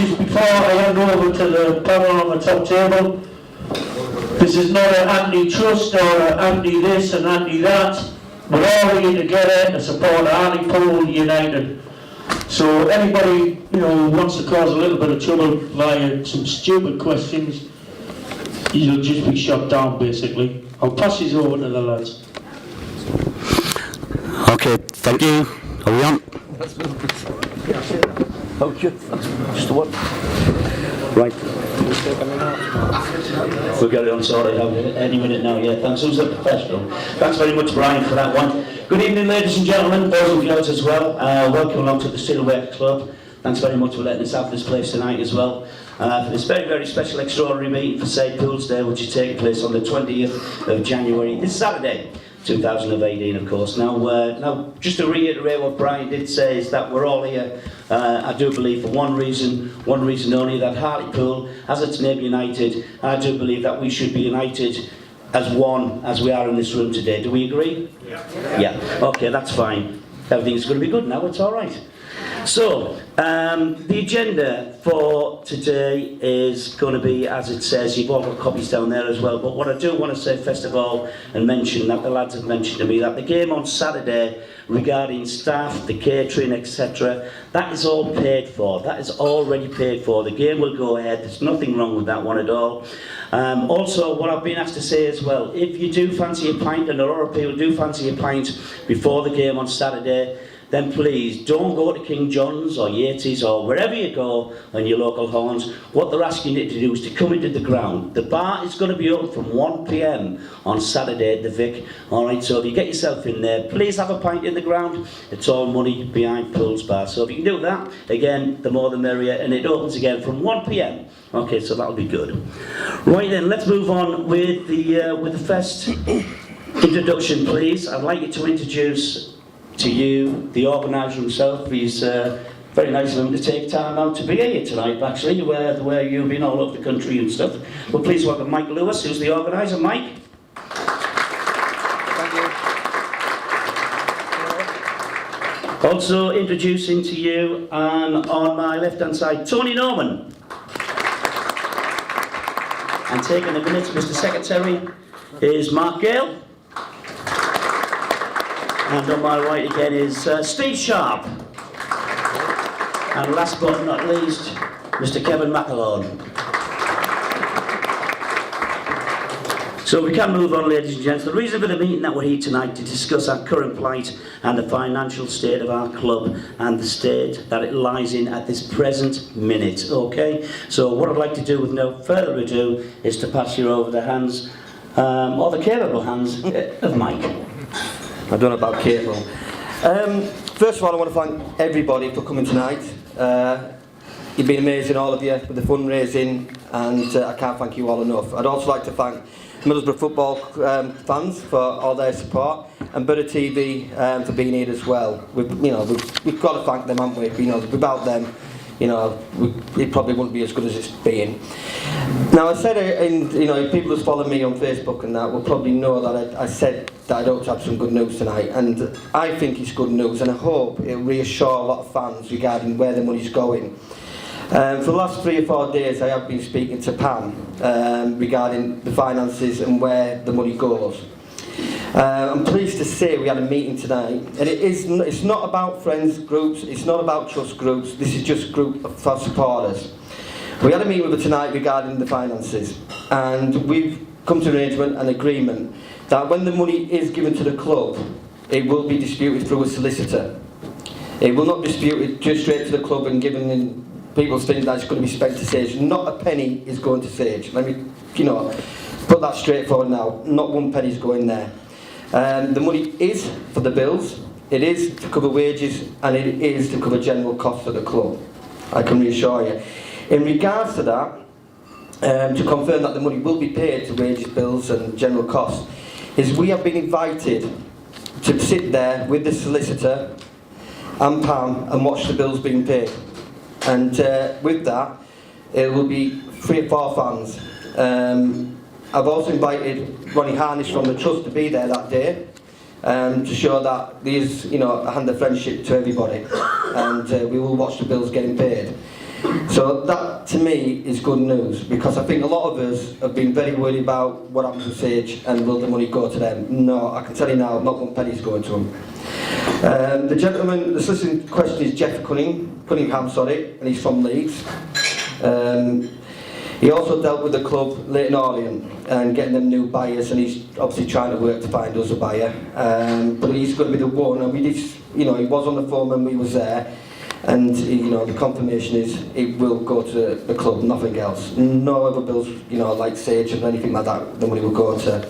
just before I hand over to the panel on the top table, this is not an anti-trust or an anti-this and anti-that. We're all here together to support Hartlepool United. So anybody, who wants to cause a little bit of trouble via some stupid questions, you'll just be shot down, basically. I'll pass these over to the lads. Okay, thank you. Are we on? Okay, just the one. Right. We'll get it on sorted out any minute now, yeah. Thanks, who's the professional? Thanks very much, Brian, for that one. Good evening, ladies and gentlemen, boys and girls as well. Welcome along to the Steelworks Club. Thanks very much for letting us have this place tonight as well. For this very, very special extraordinary meeting for SAVEPOOLSDAY, which is taking place on the 20th of January, this Saturday, 2018, of course. Now, just to reiterate what Brian did say, is that we're all here, I do believe, for one reason only, that Hartlepool, as its name united, I do believe that we should be united as one, as we are in this room today. Do we agree? Yeah. Okay, that's fine. Everything's going to be good now, it's all right. So, the agenda for today is going to be, as it says, you've all got copies down there as well, but what I do want to say first of all, and mention that the lads have mentioned to me, that the game on Saturday regarding staff, the catering, etc., that is all paid for. That is already paid for. The game will go ahead. There's nothing wrong with that one at all. Also, what I've been asked to say as well, if you do fancy a pint, and a lot of people do fancy a pint before the game on Saturday, then please don't go to King John's or Yates's or wherever you go on your local horns. What they're asking you to do is to come into the ground. The bar is going to be open from 1 PM on Saturday at the Vic. Alright, so if you get yourself in there, please have a pint in the ground. It's all money behind Pool's Bar. So if you can do that, again, the more the merrier, and it opens again from 1 PM. Okay, so that'll be good. Right then, let's move on with the first introduction, please. I'd like you to introduce to you the organiser himself. He's very nice of him to take time out to be here tonight, actually, where you've been all over the country and stuff. Well, please welcome Mike Lewis, who's the organiser. Mike. Thank you. Also introducing to you, on my left-hand side, Tony Norman. And taking the minutes, Mr. Secretary, is Mark Gale. And on my right again is Steve Sharp. And last but not least, Mr. Kevin McAlone. So we can move on, ladies and gents. The reason for the meeting that we're here tonight to discuss our current plight and the financial state of our club and the state that it lies in at this present minute, okay? So what I'd like to do with no further ado is to pass you over the hands, or the capable hands, of Mike. I don't know about capable. First of all, I want to thank everybody for coming tonight. You've been amazing, all of you, with the fundraising, and I can't thank you all enough. I'd also like to thank Middlesbrough football fans for all their support, and BoroTV for being here as well. We've got to thank them, haven't we? Without them, it probably wouldn't be as good as it's been. Now, I said, people who follow me on Facebook and that will probably know that I said that I'd hope to have some good news tonight, and I think it's good news, and I hope it'll reassure a lot of fans regarding where the money's going. For the last 3 or 4 days, I have been speaking to Pam regarding the finances and where the money goes. I'm pleased to say we had a meeting tonight, and it's not about friends groups, it's not about trust groups, this is just a group of supporters. We had a meeting with her tonight regarding the finances, and we've come to an arrangement and agreement that when the money is given to the club, it will be disputed through a solicitor. It will not be disputed just straight to the club and given in people's things that it's going to be spent to Sage. Not a penny is going to Sage. Let me, put that straight forward now. Not one penny is going there. The money is for the bills, it is to cover wages, and it is to cover general costs of the club. I can reassure you. In regards to that, to confirm that the money will be paid to wages, bills and general costs, is we have been invited to sit there with the solicitor and Pam and watch the bills being paid. And with that, it will be 3 or 4 fans. I've also invited Ronnie Harnish from the Trust to be there that day, to show that there's a hand of friendship to everybody, and we will watch the bills getting paid. So that to me is good news, because I think a lot of us have been very worried about what happens to Sage and will the money go to them. No, I can tell you now, not one penny's going to them. The gentleman, the soliciting question is Jeff Cunningham, and he's from Leeds. He also dealt with the club Leighton Orient and getting them new buyers, and he's obviously trying to work to find us a buyer. But he's going to be the one, and we did, he was on the phone when we was there, and the confirmation is it will go to the club, nothing else. No other bills, like Sage or anything like that, the money will go to.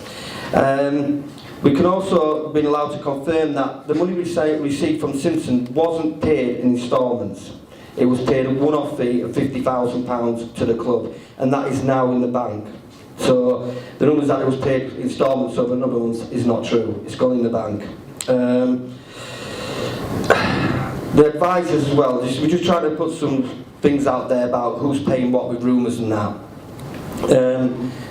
We can also been allowed to confirm that the money we received from Simpson wasn't paid in instalments. It was paid a one-off fee of £50,000 to the club, and that is now in the bank. So the numbers that it was paid instalments over another month is not true. It's gone in the bank. The advisors as well, we're just trying to put some things out there about who's paying what with rumours and that.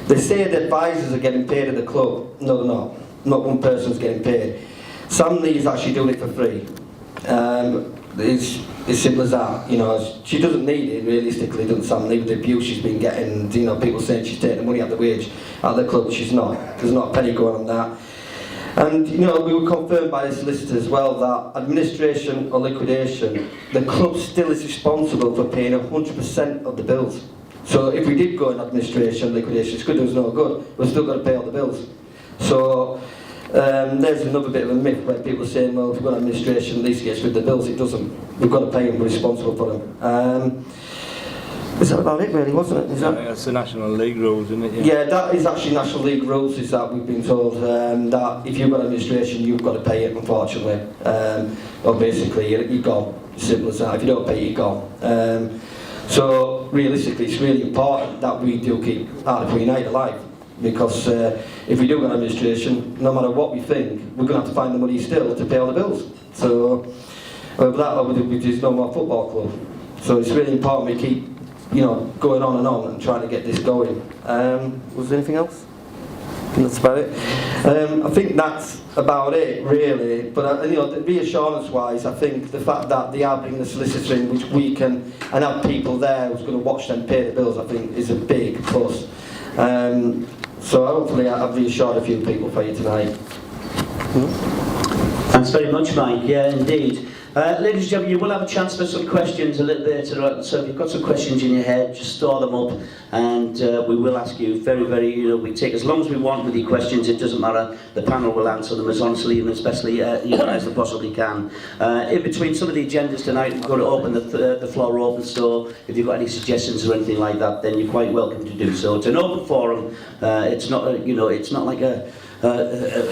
They say the advisors are getting paid at the club. No, they're not. Not one person's getting paid. Sam Lee is actually doing it for free. It's as simple as that. She doesn't need it realistically, doesn't Sam Lee, with the abuse she's been getting. People saying she's taking the money out of the wage at the club. She's not. There's not a penny going on that. And we were confirmed by the solicitor as well that administration or liquidation, the club still is responsible for paying 100% of the bills. So if we did go in administration, liquidation, it's good, there's no good, we've still got to pay all the bills. So there's another bit of a myth where people are saying, well, if we've got administration, at least it gets rid of the bills. It doesn't. We've got to pay them, we're responsible for them. Is that about it really, wasn't it? That's the National League rules, isn't it? Yeah, that is actually National League rules, is that we've been told that if you've got administration, you've got to pay it, unfortunately. Or basically, you're gone. Simple as that. If you don't pay it, you're gone. So realistically, it's really important that we do keep Hartlepool United alive, because if we do get administration, no matter what we think, we're going to have to find the money still to pay all the bills. So with that, there's no more football club. So it's really important we keep going on and trying to get this going. Was there anything else? That's about it. I think that's about it, really. But reassurance-wise, I think the fact that they are bringing the solicitor in, which we can, and have people there who's going to watch them pay the bills, I think is a big plus. So hopefully I've reassured a few people for you tonight. Thanks very much, Mike. Yeah, indeed. Ladies and gentlemen, you will have a chance for some questions a little later on. So if you've got some questions in your head, just store them up, and we will ask you very, we take as long as we want with your questions. It doesn't matter. The panel will answer them as honestly and especially as they possibly can. In between some of the agendas tonight, we're going to open the floor open. So if you've got any suggestions or anything like that, then you're quite welcome to do so. It's an open forum. It's not, it's not like a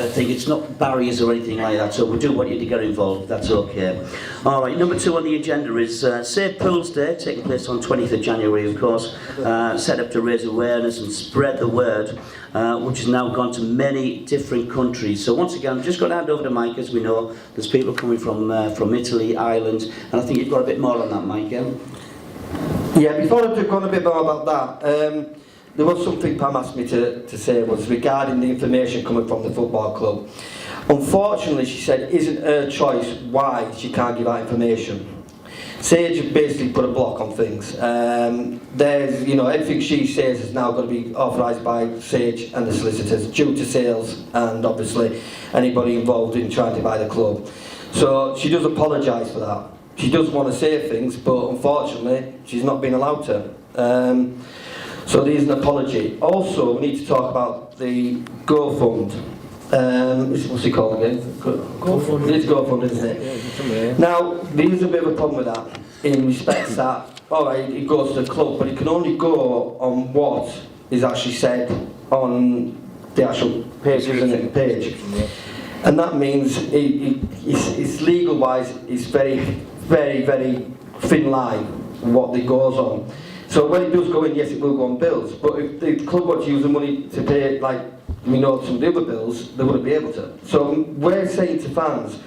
thing, it's not barriers or anything like that, so we do want you to get involved, that's okay. Alright, number 2 on the agenda is SAVEPOOLSDAY, taking place on 20th of January, of course, set up to raise awareness and spread the word, which has now gone to many different countries. So once again, I'm just going to hand over to Mike. As we know, there's people coming from Italy, Ireland, and I think you've got a bit more on that, Mike, yeah? Yeah, before I go on a bit more about that, there was something Pam asked me to say was regarding the information coming from the football club. Unfortunately, she said it isn't her choice why she can't give out information. Sage basically put a block on things. There's, everything she says is now going to be authorised by Sage and the solicitors due to sales and obviously anybody involved in trying to buy the club. So she does apologise for that. She does want to say things, but unfortunately she's not been allowed to. So there's an apology. Also, we need to talk about the GoFund. What's it called again? GoFund. It's GoFund, isn't it? Now, there's a bit of a problem with that, in respects that, alright, it goes to the club, but it can only go on what is actually said on the actual page, isn't it? Page. And that means it's legal-wise, it's very thin line what it goes on. So when it does go in, yes, it will go on bills. But if the club were to use the money to pay, like we know some of the other bills, they wouldn't be able to. So we're saying to fans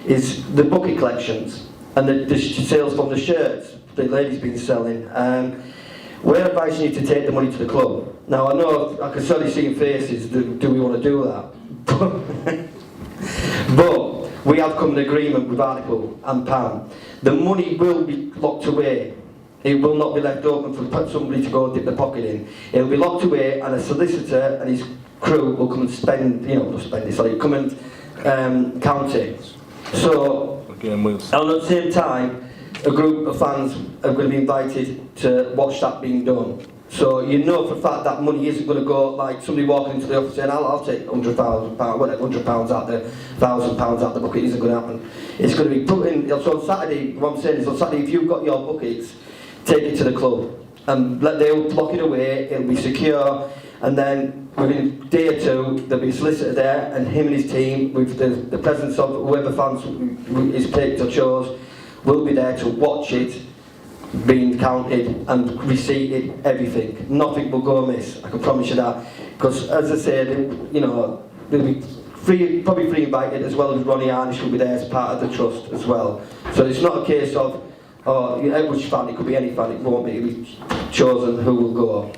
is the bucket collections and the sales from the shirts the lady's been selling. We're advising you to take the money to the club. Now I know I can certainly see in faces, do we want to do that? But we have come to an agreement with Hartlepool and Pam. The money will be locked away It will not be left open for somebody to go dip their pocket in. It'll be locked away, and a solicitor and his crew will come and come and count it. So, Again, we'll... and at the same time, a group of fans are going to be invited to watch that being done. So you know for a fact that money isn't going to go like somebody walking into the office saying, I'll take £100,000, whatever, £100 out there, £1,000 out the bucket. It isn't going to happen. It's going to be put in. So on Saturday, what I'm saying is on Saturday, if you've got your buckets, take it to the club and they'll lock it away. It'll be secure, and then within a day or two there'll be a solicitor there, and him and his team, with the presence of whoever fans is picked or chose, will be there to watch it being counted and receipted, everything. Nothing will go amiss, I can promise you that. Because as I said, you know, they'll be probably free invited, as well as Ronnie Harnish will be there as part of the trust as well. So it's not a case of, which fan, it could be any fan, it won't be, it'll be chosen who will go.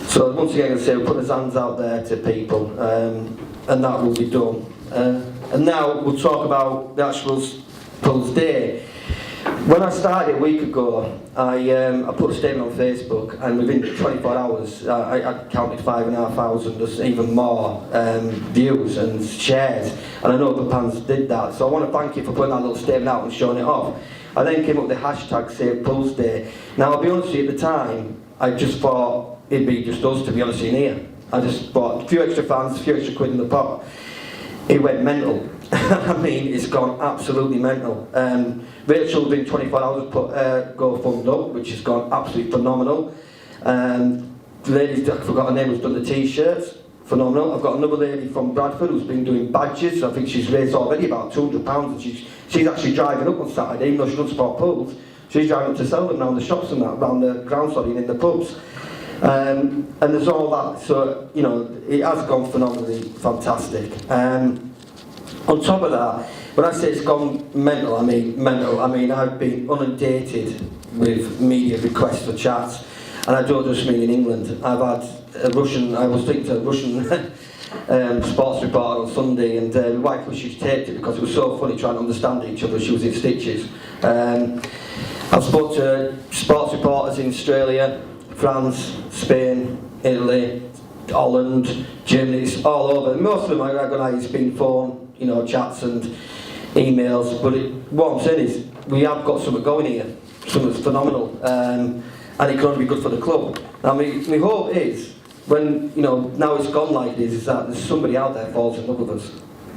So once again, I say, we'll put his hands out there to people, and that will be done. And now we'll talk about the actual Pools Day. When I started a week ago, I put a statement on Facebook, and within 24 hours, I counted 5,500, there's even more views and shares, and I know the fans did that. So I want to thank you for putting that little statement out and showing it off. I then came up with the hashtag SAVEPOOLSDAY. Now, I'll be honest with you, at the time, I just thought it'd be just us, to be honest, in here. I just bought a few extra fans, a few extra quid in the pot. It went mental. I mean, it's gone absolutely mental. Rachel, within 24 hours, put GoFund up, which has gone absolutely phenomenal. The lady, I forgot her name, who's done the t-shirts, phenomenal. I've got another lady from Bradford who's been doing badges. I think she's raised already about £200, and she's actually driving up on Saturday, even though she doesn't support pools. She's driving up to sell them around the shops and that, around the ground, sorry, in the pubs. And there's all that, so, you know, it has gone phenomenally fantastic. On top of that, when I say it's gone mental, I mean mental. I mean, I've been inundated with media requests for chats, and I don't just mean in England. I've had I was speaking to a Russian sports reporter on Sunday, and my wife was, she taped it because it was so funny trying to understand each other. She was in stitches. I've spoken to sports reporters in Australia, France, Spain, Italy, Holland, Germany, it's all over. Most of them I recognise been phone, you know, chats and emails, but what I'm saying is we have got something going here, something that's phenomenal, and it can only be good for the club. Now, my hope is, when, you know, now it's gone like this, is that there's somebody out there falls in love with us.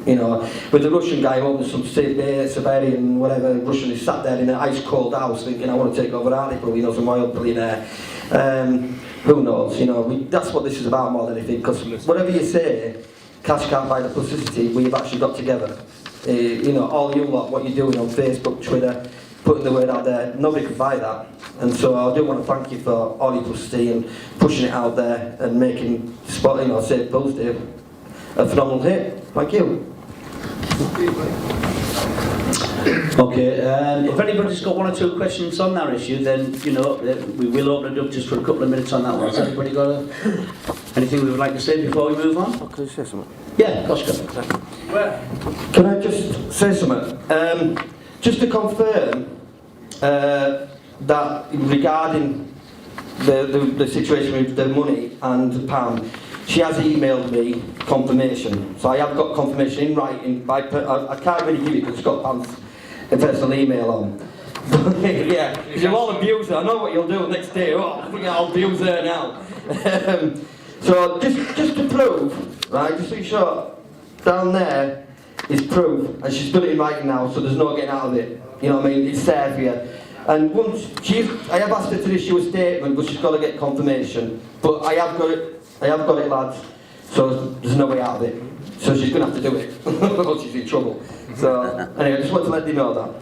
You know, with the Russian guy owning some Siberian, whatever, Russian, is sat there in an ice cold house thinking, I want to take over Hartlepool, you know, some oil billionaire. Who knows, you know, that's what this is about more than anything, because whatever you say, cash can't buy the publicity we've actually got together. You know, all you lot, what you're doing on Facebook, Twitter, putting the word out there, nobody can buy that. And so I do want to thank you for all your publicity and pushing it out there and making, you know, SAVEPOOLSDAY a phenomenal hit. Thank you. Okay, if anybody's got one or two questions on that issue, then, you know, we will open it up just for a couple of minutes on that one. Has anybody got anything we would like to say before we move on? Can I say something? Yeah, Oscar. Can I just say something? Just to confirm that regarding the situation with the money and Pam, she has emailed me confirmation. So I have got confirmation in writing. I can't really give you because it's got Pam's personal email on. Yeah, you'll all abuse her. I know what you'll do next day. Oh, I think I'll abuse her now. So just to prove, right, just to be sure, down there is proof, and she's done it in writing now, so there's no getting out of it. You know what I mean? It's there for you. And once I have asked her to issue a statement, but she's got to get confirmation. But I have got it, lads. So there's no way out of it. So she's going to have to do it, or she's in trouble. So anyway, I just want to let you know that.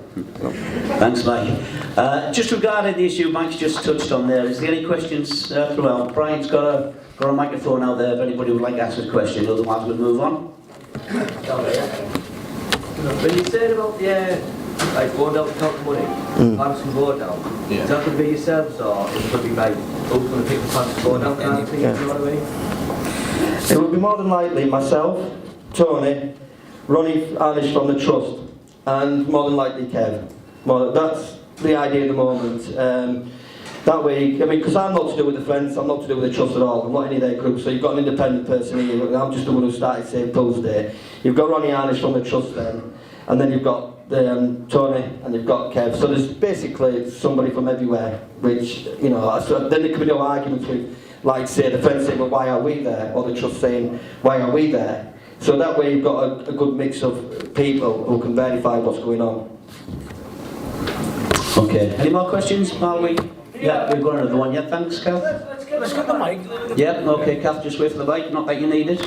Thanks, Mike. Just regarding the issue Mike's just touched on there, is there any questions throughout? Brian's got a microphone out there if anybody would like to ask a question, otherwise we'll move on. When you said about like going down to top money, fans can go down, is that going to be yourselves, or is it going to be like who's going to pick the fans to go down kind of thing, you know what I mean? It would be more than likely myself, Tony, Ronnie Harnish from the Trust, and more than likely Kev. Well, that's the idea at the moment. That way, I mean, because I'm not to do with the Friends, I'm not to do with the Trust at all, I'm not any of their groups, so you've got an independent person here, I'm just the one who started SAVEPOOLSDAY. You've got Ronnie Harnish from the Trust then, and then you've got Tony, and you've got Kev, so there's basically somebody from everywhere, which, you know, so then there could be no arguments with, like, say, the Friends saying, well, why are we there? Or the Trust saying, why are we there? So that way you've got a good mix of people who can verify what's going on. Okay, any more questions while we... Yeah, we've got another one. Yeah, thanks, Kath. Let's get the mic. Yeah, okay, Kath, just wait for the mic, not that you need it.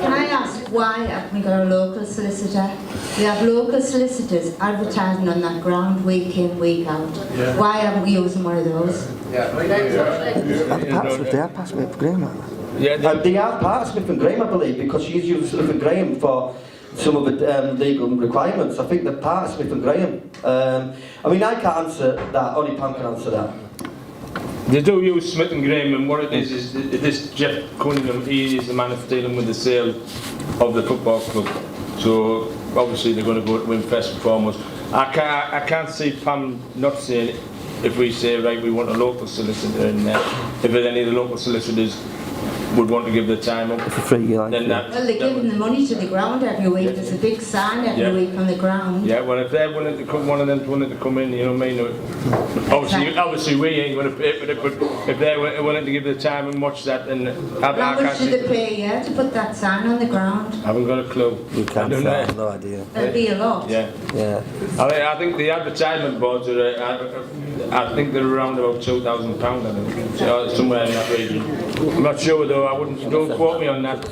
Can I ask, why haven't we got a local solicitor? We have local solicitors advertising on that ground week in, week out. Yeah. Why haven't we using one of those? They are part Smith and Graham, aren't they? Yeah, They are part Smith and Graham, I believe, because she's used Smith and Graham for some of the legal requirements. I think they're part of Smith and Graham. I mean, I can't answer that, only Pam can answer that. they do use Smith and Graham, and what it is this Jeff Cunningham, he is the man of dealing with the sale of the football club. So obviously they're going to go to win first and foremost. I can't see Pam not saying it if we say, right, we want a local solicitor in there. If any of the local solicitors would want to give the time up, For free, like, then that... Well, they're giving the money to the ground every week. There's a big sign every week on the ground. Yeah, well, if they're willing to come, one of them's willing to come in, you know what I mean? Obviously we ain't going to pay for it, but if they're willing to give the time and watch that, then How much do they pay, yeah, to put that sign on the ground? I haven't got a clue. You can't I don't say, know. no idea. That'd be a lot. Yeah. Yeah. I think the advertisement boards are, I think they're around about £2,000, I think, so somewhere in that region. I'm not sure though, don't quote me on that.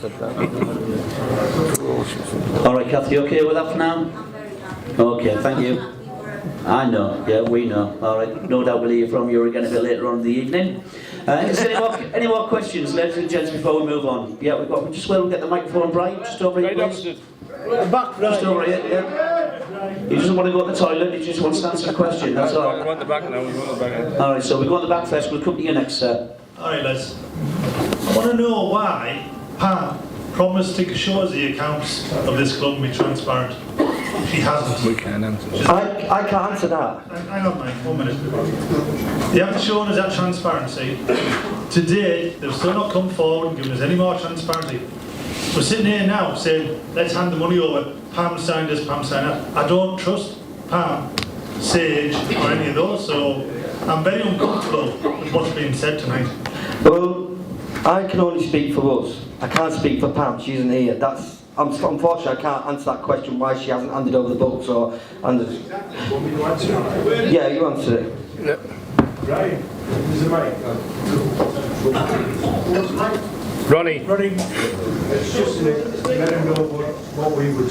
Alright, Kath, you okay with that for now? Okay, thank you. I know, yeah, we know. Alright, no doubt we'll hear from you again a bit later on in the evening. Is there any more questions, ladies and gents, before we move on? Yeah, we'll get the microphone, Brian, just over here, please. Back, Just over here, yeah. He doesn't want to go to the toilet, he just wants to answer a question, that's all. We want the back now, we want the back. Alright, so we go on the back first, we'll come to you next, sir. Alright, lads. I want to know why Pam promised to show us the accounts of this club and be transparent. She hasn't. We can't answer. I can't answer that. Hang on, mate, 1 minute. They haven't shown us that transparency. Today, they've still not come forward and given us any more transparency. We're sitting here now saying, let's hand the money over. Pam signed this, Pam signed that. I don't trust Pam, Sage, or any of those, so I'm very uncomfortable with what's being said tonight. Well, I can only speak for us. I can't speak for Pam, she isn't here. Unfortunately, I can't answer that question why she hasn't handed over the books or handed... Yeah, you answer it. Yeah. Right, is it right? Ronnie. It's just let him know what we would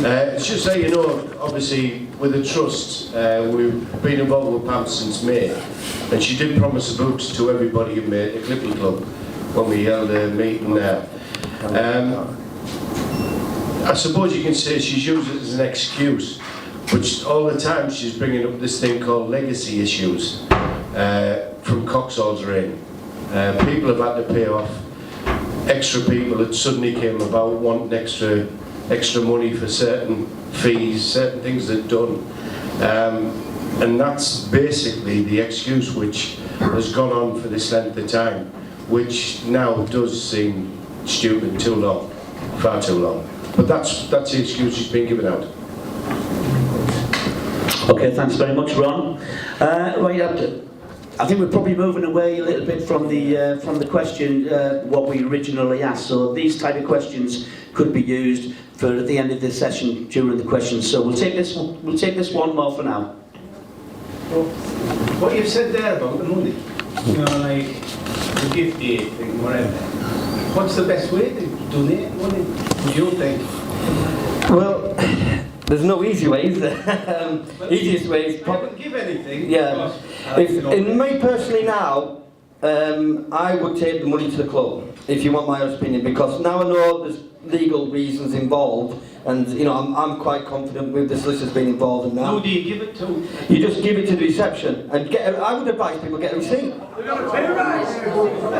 it's just so you know, obviously, with the trust, we've been involved with Pam since May, and she did promise the books to everybody in May at the Clipper Club when we held a meeting there. I suppose you can say she's used it as an excuse, but all the time she's bringing up this thing called legacy issues from Coxall's reign. People have had to pay off. Extra people that suddenly came about wanting extra money for certain fees, certain things they've done. And that's basically the excuse which has gone on for this length of time, which now does seem stupid, too long, far too long. But that's the excuse she's been given out. Okay, thanks very much, Ron. Right, I think we're probably moving away a little bit from the question what we originally asked. So these type of questions could be used for at the end of the session during the questions. So we'll take this one more for now. Well, what you've said there about the money, you know, like the gift aid thing, whatever. What's the best way to donate money? What do you think? Well, there's no easy way, is there? Easiest way is I don't give anything. Yeah. In me personally now, I would take the money to the club, if you want my honest opinion, because now I know there's legal reasons involved, and you know I'm quite confident with the solicitors being involved in that. Who do you give it to? You just give it to the reception and I would advise people get a receipt.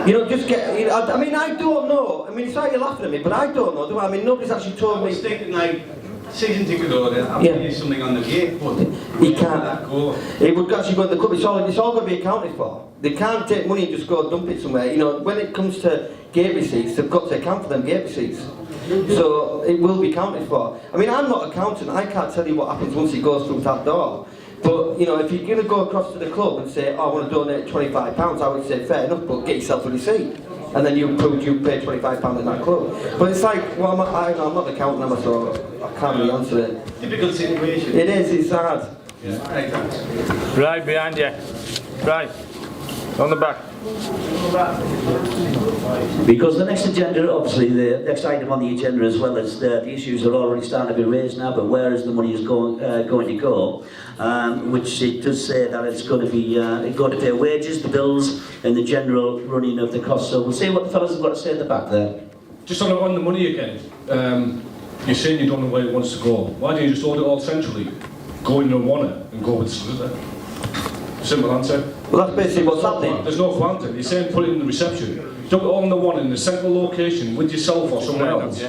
You know, just get. You know, I mean, I don't know. I mean, it's like you're laughing at me, but I don't know. Do I? I mean, nobody's actually told I me. was thinking like season ticket order. I'm Yeah. something on the gate, but He can't. that go. It would actually go to the club. It's all going to be accounted for. They can't take money and just go dump it somewhere. You know, when it comes to gate receipts, they've got to account for them gate receipts. So it will be accounted for. I mean, I'm not an accountant. I can't tell you what happens once it goes through that door. But, you know, if you're going to go across to the club and say, oh, I want to donate £25, I would say, fair enough, but get yourself a receipt. And then you prove you paid £25 in that club. But it's like, well, I'm not an accountant, am I, so I can't really answer it. Typical situation. It is, it's hard. Yeah. Right, thanks. Right behind you. Right. On the back. Because the next agenda, obviously the next item on the agenda as well as the issues are already starting to be raised now, but where is the money is going to go? Which it does say that it's going to be going to pay wages, the bills and the general running of the costs. So we'll see what the fellas have got to say at the back there. Just on the money again, you're saying you don't know where it wants to go. Why don't you just order it all centrally? Go in your wanna and go with the solicitor. Simple answer. Well, that's basically what's happening. There's no quantum. You're saying put it in the reception. Don't it all in the one in the central location with yourself or someone else.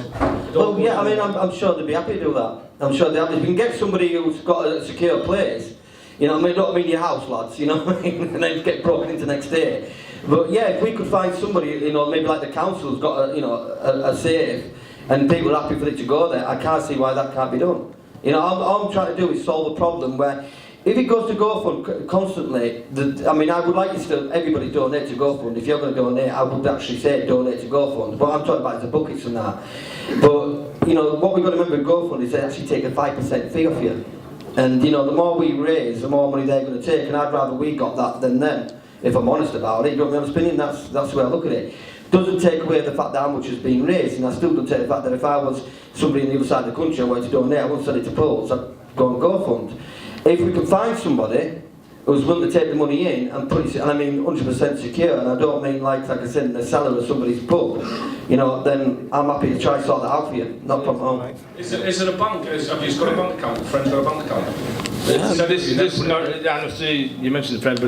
Well, yeah, I mean, I'm sure they'd be happy to do that. I'm sure they'd happy. If you can get somebody who's got a secure place, you know, I mean, don't mean your house, lads, you know what I mean, and then get broken into the next day. But yeah, if we could find somebody, you know, maybe like the council's got a, you know, a safe, and people are happy for it to go there, I can't see why that can't be done. You know, all I'm trying to do is solve a problem where, if it goes to GoFund constantly, I mean, I would like you to, everybody donate to GoFund. If you're going to donate, I would actually say donate to GoFund. What I'm talking about is the buckets and that. But, you know, what we've got to remember with GoFund is they actually take a 5% fee off you. And, you know, the more we raise, the more money they're going to take. And I'd rather we got that than them, if I'm honest about it. You know what I'm opinion? That's the way I look at it. Doesn't take away the fact that how much has been raised. And I still don't take the fact that if I was somebody on the other side of the country and wanted to donate, I wouldn't send it to polls. I'd go on GoFund. If we can find somebody who's willing to take the money in and put it, and I mean 100% secure, and I don't mean like I said in the cellar of somebody's pub, you know, then I'm happy to try and sort that out for you. No problem. Is it a bank? Have you got a bank account? Friends got a bank account? So this is not, honestly, you mentioned the friends, but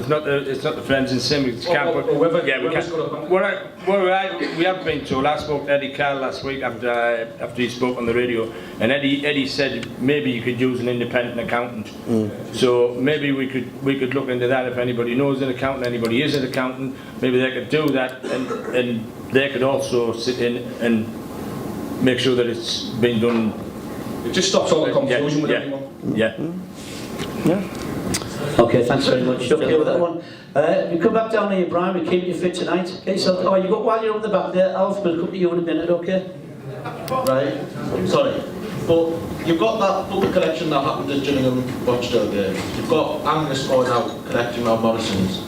it's not the friends in sim, it's camp. Whoever, Yeah, we whoever's can. got a bank. We have been told. I spoke to Eddie Carl last week after he spoke on the radio, and Eddie said maybe you could use an independent accountant. So maybe we could look into that. If anybody knows an accountant, anybody is an accountant, maybe they could do that, and they could also sit in and make sure that it's been done. It just stops all the confusion with everyone. Yeah. Okay, thanks very much. Okay with that one. You come back down here, Brian. We're keeping you fit tonight. Okay, so you got while you're on the back there, Alf will come to you in a minute. Okay. Right. Sorry, but you've got that public collection that happened at Gillingham Rochdale game. You've got Angus going out collecting on Morrison's.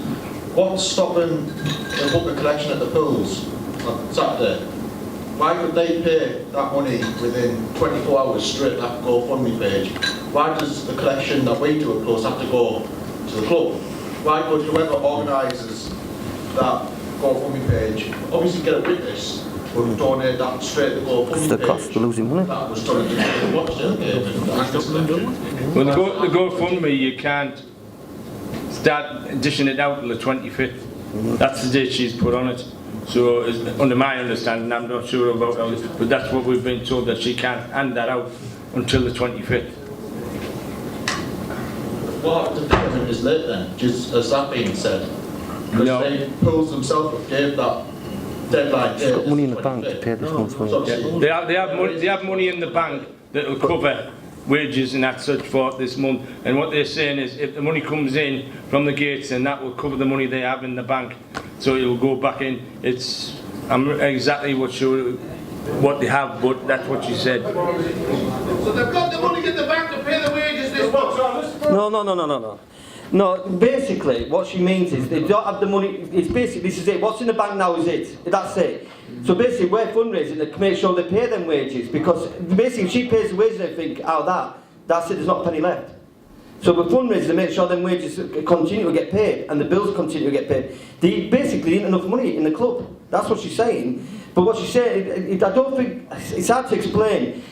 What's stopping the public collection at the pools on Saturday? Why could they pay that money within 24 hours straight to that GoFundMe page? Why does the collection that we do at Close have to go to the club? Why could whoever organises that GoFundMe page obviously get a witness but donate that straight to the GoFundMe page? The cost of losing money. That was done at the Rochdale game and the Angus collection. Well, the GoFundMe, you can't start dishing it out till the 25th. That's the date she's put on it. So, under my understanding, I'm not sure about how, but that's what we've been told, that she can't hand that out until the 25th. What the payment is late then, just as that being said? Because they pools themselves gave that deadline date. Got money in the bank to pay this month's wage. They have money in the bank that will cover wages and that such for this month. And what they're saying is, if the money comes in from the gates, then that will cover the money they have in the bank. So it will go back in. I'm exactly what they have, but that's what she said. So they've got the money in the bank to pay the wages this month. No, basically, what she means is they don't have the money. It's basically, this is it. What's in the bank now is it. That's it. So basically, we're fundraising to make sure they pay them wages, because basically, if she pays the wages and everything out of that, that's it. There's not a penny left. So we're fundraising to make sure them wages continue to get paid and the bills continue to get paid. They basically ain't enough money in the club. That's what she's saying. But what she's saying, I don't think, it's hard to explain,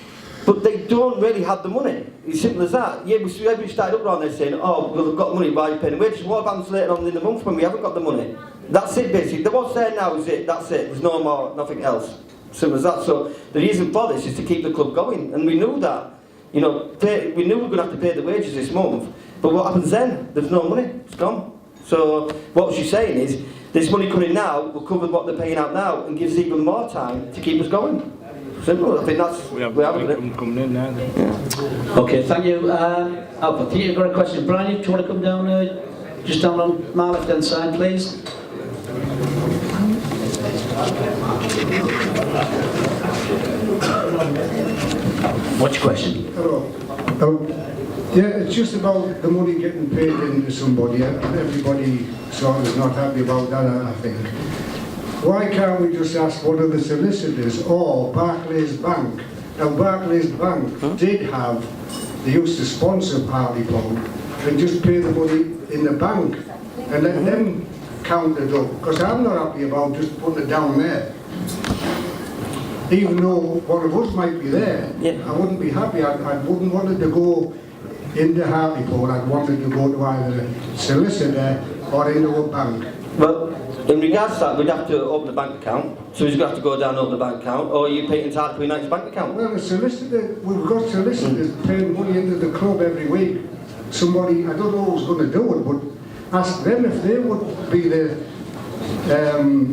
but they don't really have the money. It's simple as that. Yeah, we started up around there saying, oh, well, they've got money, why are you paying wages? What happens later on in the month when we haven't got the money? That's it, basically. What's there now is it, that's it. There's no more, nothing else. Simple as that. So the reason for this is to keep the club going, and we knew that. You know, we knew we were going to have to pay the wages this month, but what happens then? There's no money, it's gone. So what she's saying is, this money coming now will cover what they're paying out now and gives even more time to keep us going. Simple, I think that's We have it. coming in now. Yeah. Okay, thank you. Albert, I think you've got a question. Brian, do you want to come down, just down on my left-hand side, please? What's your question? Hello. Yeah, it's just about the money getting paid into somebody, and everybody sort of is not happy about that, I think. Why can't we just ask one of the solicitors or Barclays Bank? Now, Barclays Bank did have, they used to sponsor Hartlepool and just pay the money in the bank and let them count it up, because I'm not happy about just putting it down there. Even though one of us might be there, I wouldn't be happy. I wouldn't want it to go into Hartlepool. I'd want it to go to either a solicitor or into a bank. Well, in regards to that, we'd have to open a bank account. So we've got to go down and open a bank account, or you pay into Hartlepool United's bank account. Well, a solicitor, we've got solicitors paying money into the club every week. Somebody, I don't know who's going to do it, but ask them if they would be the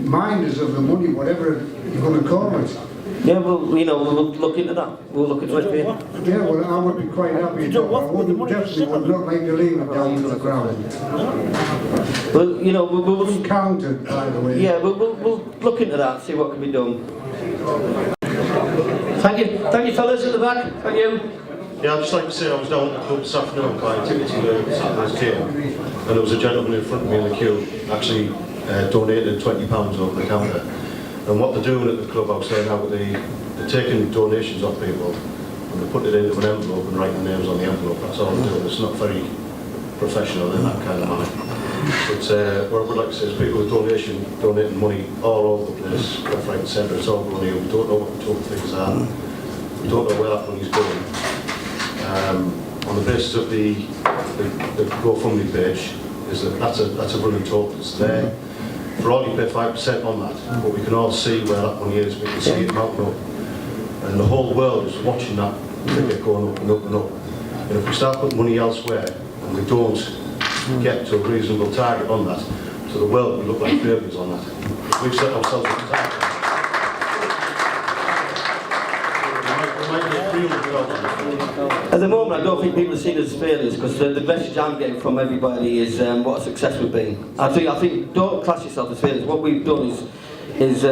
minders of the money, whatever you're going to call it. Yeah, well, you know, we'll look into that. We'll look into it for you. Yeah, well, I would be quite happy. I definitely would not like to leave it down to the ground. Well, you know, we'll count it, by the way. Yeah, we'll look into that, see what can be done. Thank you, fellas at the back. Thank you. Yeah, I'd just like to say I was down at the club this afternoon buying tickets to the Saturday's game, and there was a gentleman in front of me in the queue actually donated £20 over the counter. And what they're doing at the clubhouse there now, they're taking donations off people and they're putting it into an envelope and writing names on the envelope. That's all they're doing. It's not very professional in that kind of manner. But what I would like to say is people with donating money all over the place, left, right and centre, it's all going here. We don't know what the total figures are. We don't know where that money's going. On the basis of the GoFundMe page, is that's a running total. It's there. For all, you pay 5% on that, but we can all see where that money is. We can see it mounting up, and the whole world is watching that figure going up and up and up. And if we start putting money elsewhere and we don't get to a reasonable target on that, to the world we look like failures on that. We've set ourselves a target. At the moment, I don't think people are seen as failures, because the message I'm getting from everybody is what a success we've been. I think don't class yourself as failures. What we've done is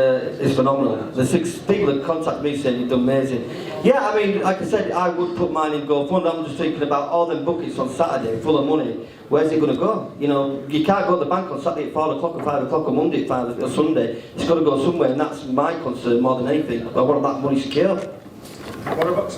phenomenal. The 6 people that contact me saying you've done amazing. Yeah, I mean, like I said, I would put mine in GoFund. I'm just thinking about all them buckets on Saturday full of money. Where's it going to go? You know, you can't go to the bank on Saturday at 4 o'clock or 5 o'clock on Monday at 5 or Sunday. It's got to go somewhere, and that's my concern more than anything. I want that money secure. What about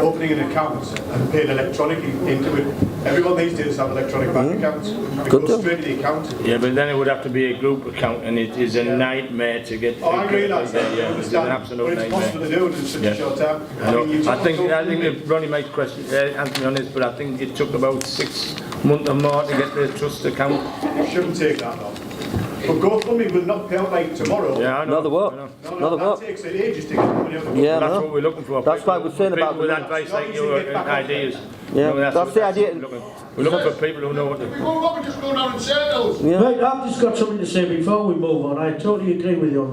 opening an account and paying electronically into it? Everyone these days have electronic bank accounts. It goes straight to the account. Yeah, but then it would have to be a group account, and it is a nightmare to get. I realise that. Yeah, it's an absolute but it's nightmare. possible to do it in such a short time. I think Ronnie might question Anthony on this, but I think it took about 6 months or more to get the trust account. It shouldn't take that long. But GoFundMe will not pay out like tomorrow. Yeah, I know. Another what? No, that takes ages to get the money out of the Yeah, that's what we're looking for. That's why we're saying about people with advice like you and ideas. Yeah, You know, that's the idea. We're looking for people who know what to do. We won't just go down in circles. Yeah. Right, I've just got something to say before we move on. I totally agree with you on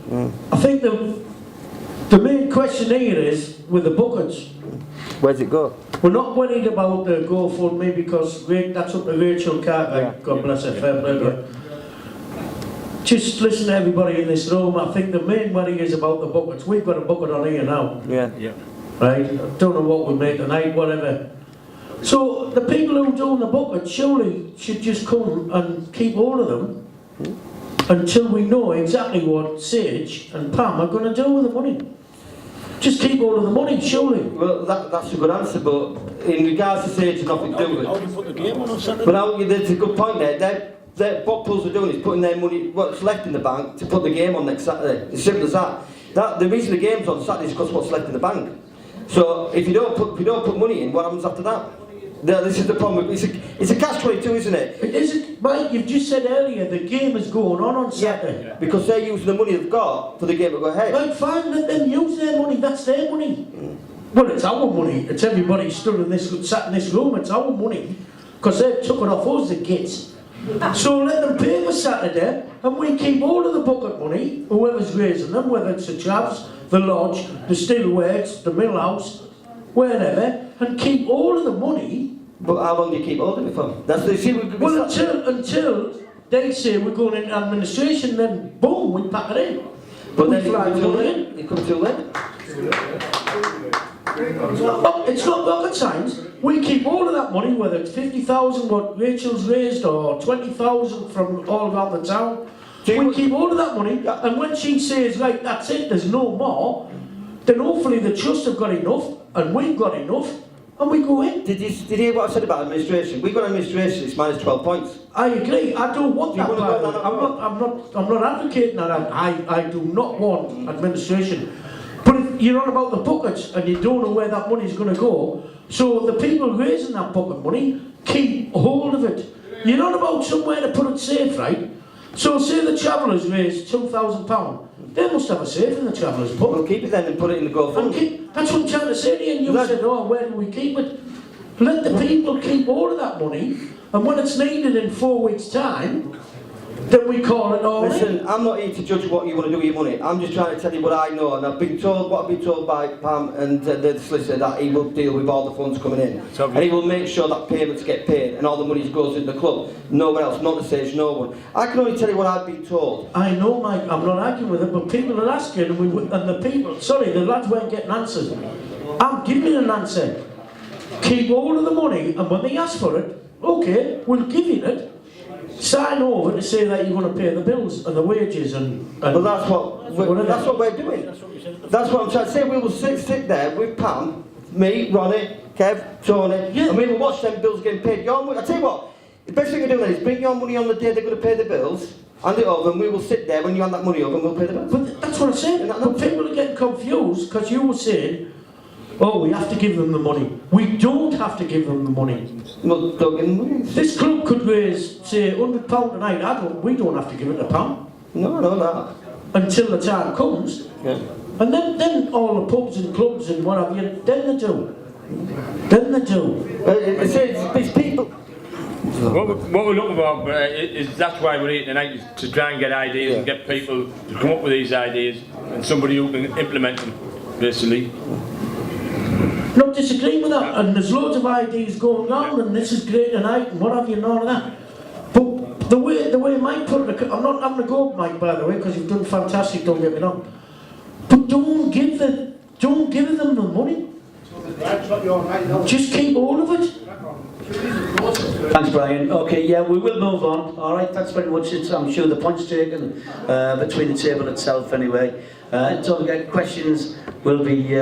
that. I think the main question here is with the buckets. Where's it go? We're not worried about the GoFundMe because that's up to Rachel Cartwright. God bless her, fair play to her. Just listen to everybody in this room. I think the main worry is about the buckets. We've got a bucket on here now. Yeah. Right? I don't know what we make tonight, whatever. So the people who do the buckets surely should just come and keep hold of them until we know exactly what Sage and Pam are going to do with the money. Just keep all of the money, surely. Well, that's a good answer, but in regards to Sage, nothing to do with it. How do you put the game on Saturday? But there's a good point there. What pools are doing is putting their money, what's left in the bank, to put the game on next Saturday. It's simple as that. The reason the game's on Saturday is because what's left in the bank. So if you don't put money in, what happens after that? This is the problem. It's a catch-22, isn't it? Is it, Mike? You've just said earlier the game is going on Saturday. Yeah, because they're using the money they've got for the game to go ahead. Right, fine, let them use their money. That's their money. Well, it's our money. It's everybody stood in sat in this room. It's our money because they've took it off us, the kids. So let them pay for Saturday, and we keep all of the bucket money, whoever's raising them, whether it's the Chavs, the Lodge, the Steelworks, the Mill House, wherever, and keep all of the money. But how long do you keep hold of it for? That's the issue. Well, until they say we're going into administration, then boom, we pack it in. But then it comes too late. Oh, it's not rocket science. We keep all of that money, whether it's 50,000 what Rachel's raised or 20,000 from all around the town. We keep all of that money, and when she says, right, that's it, there's no more, then hopefully the trust have got enough, and we've got enough, and we go in. Did you hear what I said about administration? We've got administration, it's minus 12 points. I agree. I don't want that. I'm not advocating that. I do not want administration. But if you're on about the buckets and you don't know where that money's going to go, so the people raising that bucket money keep hold of it. You're not about somewhere to put it safe, right? So say the Travellers raised £2,000. They must have a safe in the Travellers pub. We'll keep it then and put it in the GoFund. That's what I'm trying to say to you, and you said, oh, where do we keep it? Let the people keep all of that money, and when it's needed in 4 weeks' time, then we call it all in. Listen, I'm not here to judge what you want to do with your money. I'm just trying to tell you what I know, and I've been told by Pam and the solicitor that he will deal with all the funds coming in, and he will make sure that payments get paid and all the money goes into the club. Nowhere else, not to say no one. I can only tell you what I've been told. I know, Mike. I'm not arguing with it, but people are asking, and the people. Sorry, the lads weren't getting answers. I'm giving an answer. Keep all of the money, and when they ask for it, okay, we'll give you it. Sign over to say that you're going to pay the bills and the wages and but that's what we're doing. That's what I'm trying to say. We will sit there with Pam, me, Ronnie, Kev, Tony, and we will watch them bills getting paid. I tell you what, the best thing to do then is bring your money on the day they're going to pay the bills, hand it over, and we will sit there when you hand that money over and we'll pay the bills. But that's what I'm saying. But people are getting confused because you were saying, oh, we have to give them the money. We don't have to give them the money. Well, don't give them money. This club could raise, say, £100 a night. We don't have to give it a pound. No, that. Until the time comes. Yeah. And then all the pubs and clubs and what have you, then they do. It's people. What we're looking for is that's why we're here tonight, is to try and get ideas and get people to come up with these ideas and somebody who can implement them, basically. Not disagreeing with that, and there's loads of ideas going round, and this is great tonight, and what have you, and all of that. But the way Mike put it, I'm not having a go at Mike, by the way, because you've done fantastic, don't get me wrong. But don't give them the money. Just keep all of it. Thanks, Brian. Okay, yeah, we will move on. All right, that's very much it. I'm sure the point's taken between the table itself anyway. Don't get questions will be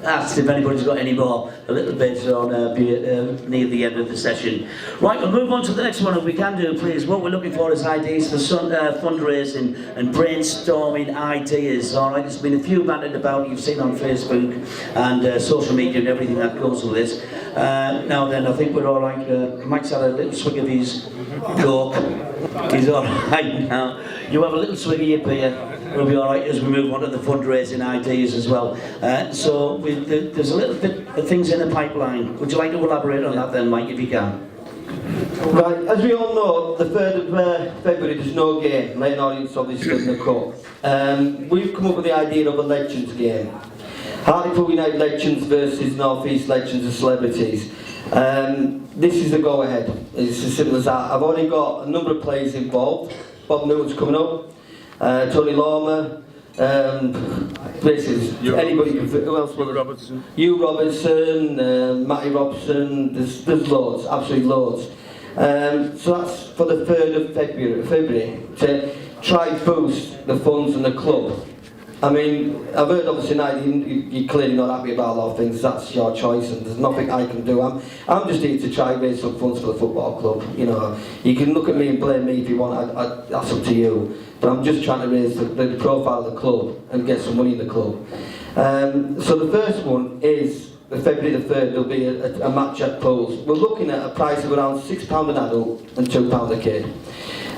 asked if anybody's got any more a little bit on near the end of the session. Right, we'll move on to the next one if we can do, please. What we're looking for is ideas for fundraising and brainstorming ideas. All right, there's been a few bandied about, you've seen on Facebook and social media and everything that goes with this. Now then, I think we're all right. Mike's had a little swig of his Coke. He's all right now. You have a little swig of your beer. We'll be all right as we move on to the fundraising ideas as well. So there's a little bit of things in the pipeline. Would you like to elaborate on that then, Mike, if you can? Right, as we all know, the 3rd of February there's no game. Lane audience obviously in the cup. We've come up with the idea of a Legends game. Hartlepool United Legends versus North East Legends and Celebrities. This is the go-ahead. It's as simple as that. I've already got a number of players involved. Bob Newton's coming up. Tony Lormer, places, anybody, who else? Hugh Robertson, Matty Robson, there's loads, absolutely loads. So that's for the 3rd of February to try boost the funds in the club. I mean, I've heard obviously now you're clearly not happy about a lot of things. That's your choice, and there's nothing I can do. I'm just here to try and raise some funds for the football club. You know, you can look at me and blame me if you want. That's up to you. But I'm just trying to raise the profile of the club and get some money in the club. So the first one is February the 3rd. There'll be a match at Pools. We're looking at a price of around £6 an adult and £2 a kid.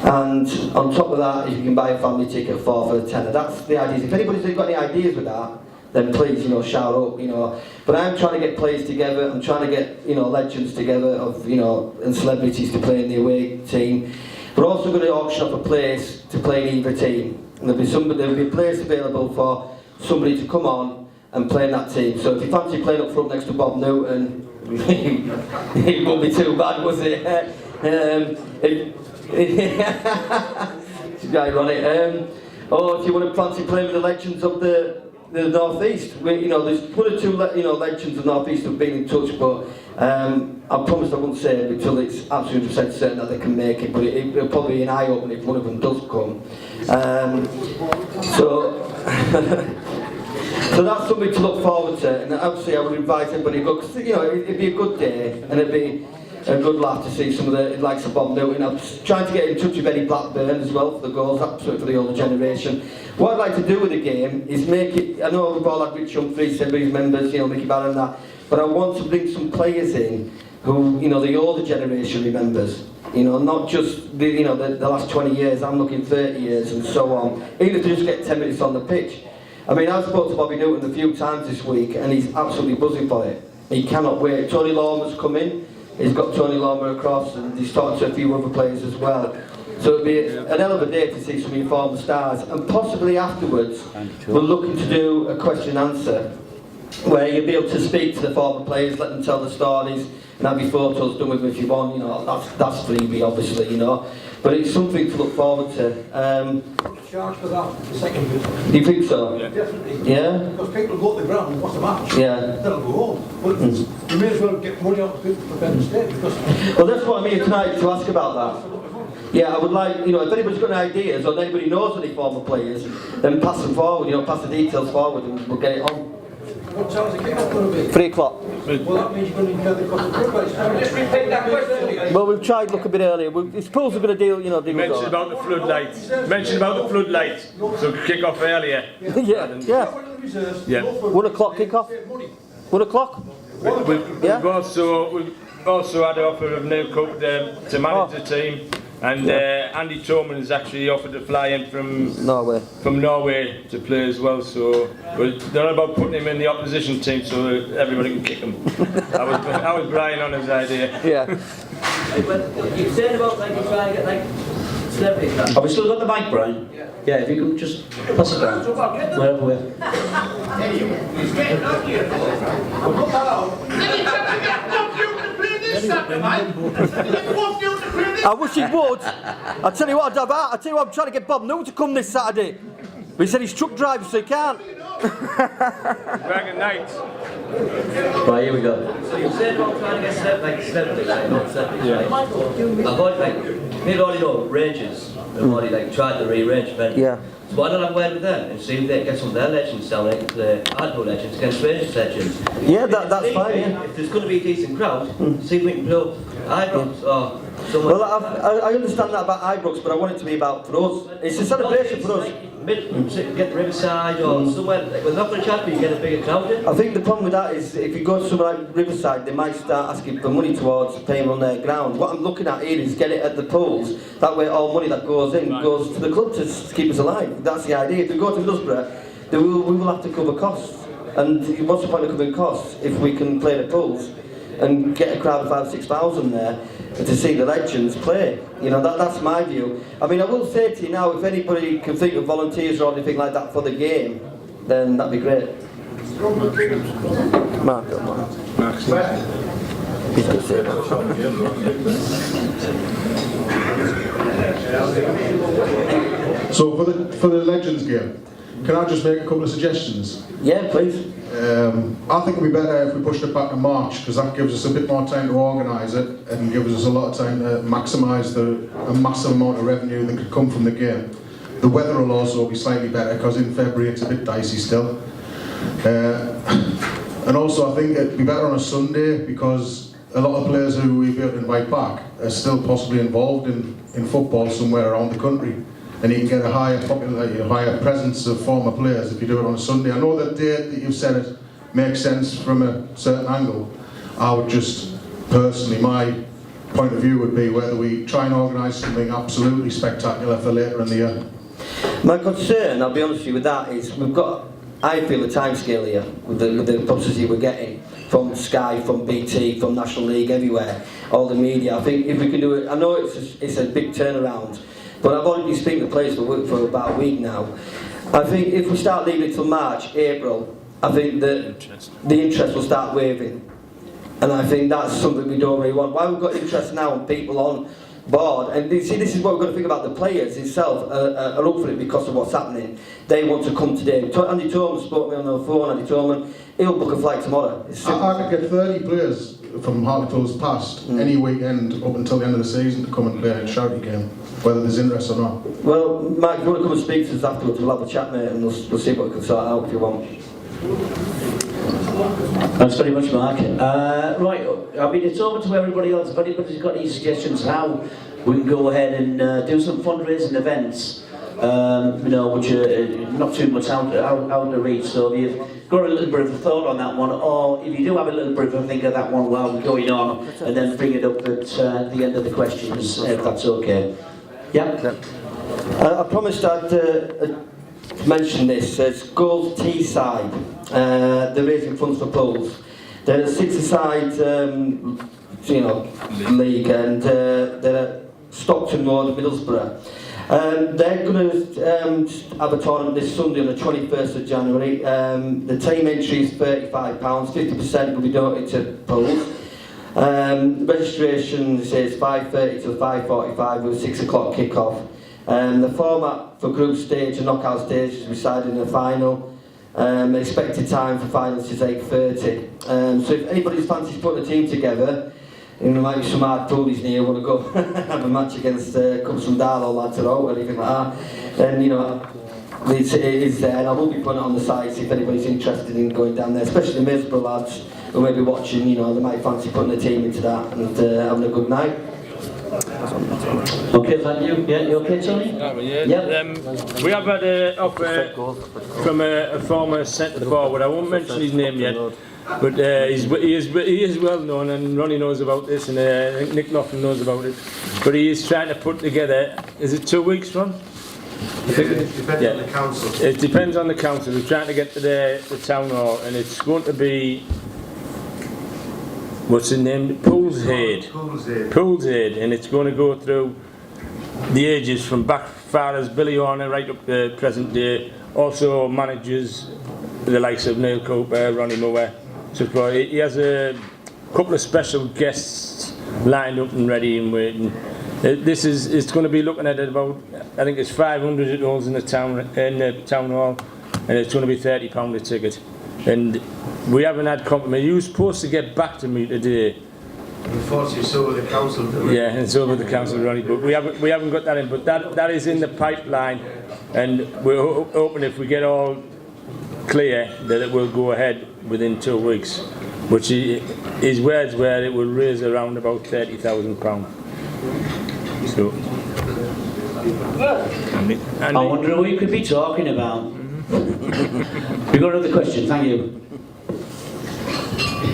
And on top of that, you can buy a family ticket for a tenner. That's the ideas. If anybody's got any ideas with that, then please, you know, shout up, you know. But I'm trying to get players together. I'm trying to get, you know, legends together of, you know, and celebrities to play in the away team. We're also going to auction off a place to play in either team. And there'll be a place available for somebody to come on and play in that team. So if you fancy playing up front next to Bob Newton, it won't be too bad, was it? It's ironic. Or if you want to fancy playing with the legends of the North East, you know, there's one or two legends of the North East who've been in touch, but I promised I wouldn't say it until it's absolutely 100% certain that they can make it. But it'll probably be an eye opener if one of them does come. So that's something to look forward to, and obviously I would invite everybody to go, because, you know, it'd be a good day, and it'd be a good laugh to see some of the likes of Bob Newton. I'm trying to get in touch with Eddie Blackburn as well for the goals, absolutely for the older generation. What I'd like to do with the game is make it, I know we've all had Rich Humphries, everybody's members, you know, Mickey Barron and that, but I want to bring some players in who, you know, the older generation remembers. You know, not just the last 20 years, I'm looking 30 years and so on. Even if they just get 10 minutes on the pitch. I mean, I've spoken to Bobby Newton a few times this week and he's absolutely buzzing for it. He cannot wait. Tony Lawmer's come in. He's got Tony Lawmer across and he's talked to a few other players as well. So it'll be an hell of a day to see some of your former stars. And possibly afterwards, we're looking to do a question and answer where you'll be able to speak to the former players, let them tell the stories, and have your photos done with them if you want. You know, that's freebie, obviously, you know. But it's something to look forward to. Charge for that, the second bit. Do you think so? Yeah. Definitely. Yeah? Because people go to the ground and watch the match. Yeah. They'll go home. But you may as well get money out of people to prepare the state. Because well, that's what I'm here tonight to ask about that. Yeah, I would like, you know, if anybody's got any ideas or anybody knows any former players, then pass them forward, you know, pass the details forward and we'll get it on. what time's the kick-off going to be? 3 o'clock. Well, that means you're going to incur the cost of price. Just repeat that question. Well, we've tried to look a bit earlier. I suppose we're going to deal, you know, deal with Mention about the floodlights. Mention about the floodlights. So kick off earlier. Yeah. 1 o'clock kick off. 1 o'clock. We've also had an offer of Neil Cook to manage the team, and Andy Torman has actually offered to fly in from Norway to play as well. So they're not about putting him in the opposition team so everybody can kick him. I was Brian on his idea. Yeah. You said about like you try to get like celebrities. Have we still got the mic, Brian? Yeah, if you could just pass it down. Wherever we're. He's getting up here. I'll put that out. I wish he would. I tell you what, I'm trying to get Bob Newton to come this Saturday. But he said he's truck driver, so he can't. Dragon Knight. Right, here we go. So you said about trying to get celebrities, like not celebrities, right? I've already maybe already know Rangers. They've already tried to rearrange men. Yeah. So why don't I word with them and see if they can get some of their legends down there, the Hartlepool legends against Rangers legends. Yeah, that's fine. Yeah. If there's going to be a decent crowd, see if we can blow Ibrox or someone. Well, I understand that about Ibrox, but I want it to be about for us. It's a celebration for us. Get Riverside or somewhere. We're not going to chat, but you get a bigger crowd in. I think the problem with that is if you go to somewhere like Riverside, they might start asking for money towards paying on their ground. What I'm looking at here is get it at the pools. That way all money that goes in goes to the club to keep us alive. That's the idea. If we go to Middlesbrough, then we will have to cover costs. And what's the point of covering costs if we can play the pools and get a crowd of 5,000-6,000 there to see the legends play? You know, that's my view. I mean, I will say to you now, if anybody can think of volunteers or anything like that for the game, then that'd be great. Mark. He's going to say that. So for the Legends game, can I just make a couple of suggestions? Yeah, please. I think it would be better if we pushed it back to March, because that gives us a bit more time to organise it and gives us a lot of time to maximise a massive amount of revenue that could come from the game. the weather will also be slightly better because in February it's a bit dicey still. And also I think it'd be better on a Sunday because a lot of players who we'll be able to invite back are still possibly involved in football somewhere around the country. And you can get a higher popularity, a higher presence of former players if you do it on a Sunday. I know the date that you've said it makes sense from a certain angle. I would just, personally, my point of view would be whether we try and organise something absolutely spectacular for later in the year. My concern, I'll be honest with you with that, is we've got, I feel, a timescale here with the publicity we're getting from Sky, from BT, from National League, everywhere, all the media. I think if we can do it, I know it's a big turnaround, but I've already been speaking to players for about a week now. I think if we start leaving it till March, April, I think that the interest will start wavering. And I think that's something we don't really want. Why we've got interest now and people on board, and you see, this is what we've got to think about. The players themselves are up for it because of what's happening. They want to come today. Andy Torman spoke to me on the phone. Andy Torman, he'll book a flight tomorrow. I could get 30 players from Hartlepool's past any weekend up until the end of the season to come and play a charity game, whether there's interest or not. Well, Mike, if you want to come and speak to us afterwards, we'll have a chat, mate, and we'll see what we can sort out if you want. Thanks very much, Mark. Right, I mean, it's over to everybody else. If anybody's got any suggestions how we can go ahead and do some fundraising events, you know, which are not too much out of reach. So if you've got a little bit of a thought on that one, or if you do have a little bit of a think of that one while we're going on, and then bring it up at the end of the questions, if that's okay. Yeah? I promised I'd mention this. It's Goals Teesside. They're raising funds for pools. They're a 6-a-side, you know, league, and they're at Stockton Road, Middlesbrough. They're going to have a tournament this Sunday on the 21st of January. The team entry is £35, 50% will be donated to pools. Registration says 5:30 till 5:45 with a 6 o'clock kick-off. The format for group stage and knockout stage is decided in the final. Expected time for finals is 8:30. So if anybody's fancies putting a team together, you know, there might be some hard poolies near want to go have a match against Cubs from Darlow lads or anything like that, then you know it is there, and I will be putting it on the sites if anybody's interested in going down there, especially the Middlesbrough lads who may be watching. You know, they might fancy putting a team into that and having a good night. Okay, thank you. Yeah, you okay, Tony? Yeah. We have had an offer from a former centre forward. I won't mention his name yet, but he is well known, and Ronnie knows about this, and I think Nick Laughlin knows about it. But he is trying to put together. Is it 2 weeks, Ron? Yeah, it depends on the council. It depends on the council. We're trying to get to the town hall, and it's going to be. What's the name? Pool's Aid, and it's going to go through the ages from back far as Billy Horner right up to present day. Also managers the likes of Neil Cooper, Ronnie Moore. So he has a couple of special guests lined up and ready and waiting. It's going to be looking at about, I think it's 500 adults in the town hall, and it's going to be £30 a ticket. And we haven't had compliment. You were supposed to get back to me today. Unfortunately, so with the council. Yeah, and so with the council, Ronnie. But we haven't got that in. But that is in the pipeline, and we're hoping if we get all clear that it will go ahead within 2 weeks, which his words were it will raise around about £30,000. So. I wonder who you could be talking about. We've got another question, thank you.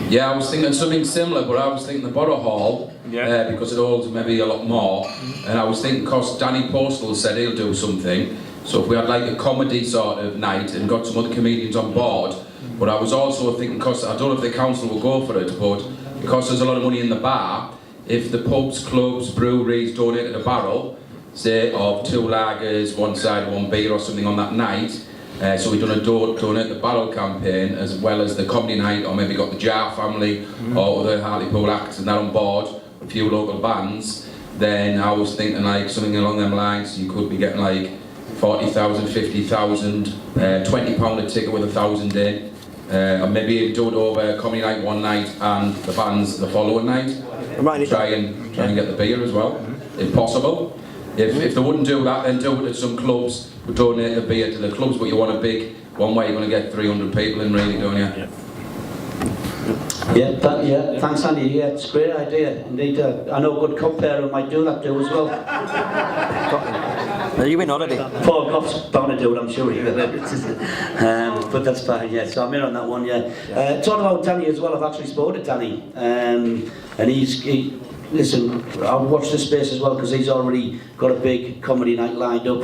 Yeah, I was thinking something similar, but I was thinking the Boro Hall, because it holds maybe a lot more, and I was thinking, because Danny Postal said he'll do something, so if we had like a comedy sort of night and got some other comedians on board, but I was also thinking, because I don't know if the council will go for it, but because there's a lot of money in the bar, if the pubs, clubs, breweries donated a barrel, say of 2 lagers, 1 cider, 1 beer or something on that night, so we've done a donate the barrel campaign as well as the comedy night, or maybe got the Jar family or other Hartlepool acts and that on board, a few local bands, then I was thinking like something along them lines. You could be getting like 40,000, 50,000, £20 a ticket with 1,000 in, or maybe do it over comedy night one night and the bands the following night. Try and get the beer as well, if possible. If they wouldn't do that, then do it at some clubs, but donate a beer to the clubs, but you want a big one way, you're going to get 300 people in, really, don't you? Yeah, thanks Andy, yeah, it's a great idea, indeed. I know a good comparer might do that too as well. Are you in already? Paul Goff's bound to do it, I'm sure he will. But that's fine, yeah, so I'm in on that one, yeah. Talking about Danny as well, I've actually spoken to Danny, and listen, I'll watch this space as well because he's already got a big comedy night lined up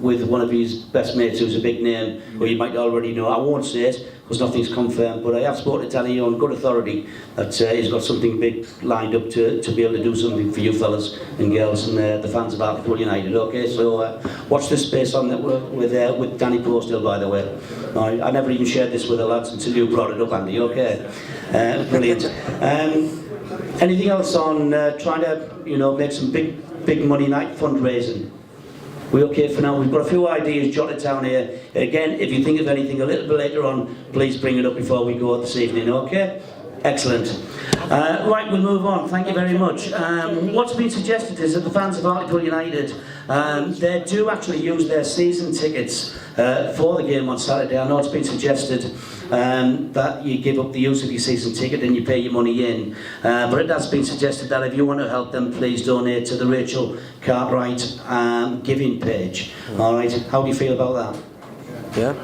with one of his best mates who's a big name who you might already know. I won't say it because nothing's confirmed, but I have spoken to Danny on good authority that he's got something big lined up to be able to do something for you fellas and girls and the fans of Hartlepool United. Okay, so watch this space on that with Danny Posthill, by the way. I never even shared this with the lads until you brought it up, Andy. Okay, brilliant. Anything else on trying to, make some big money night fundraising? We okay for now? We've got a few ideas jotted down here. Again, if you think of anything a little bit later on, please bring it up before we go this evening, okay? Excellent. Right, we'll move on. Thank you very much. What's been suggested is that the fans of Hartlepool United, they do actually use their season tickets for the game on Saturday. I know it's been suggested that you give up the use of your season ticket and you pay your money in. But it has been suggested that if you want to help them, please donate to the Rachel Cartwright giving page. All right, how do you feel about that? Yeah.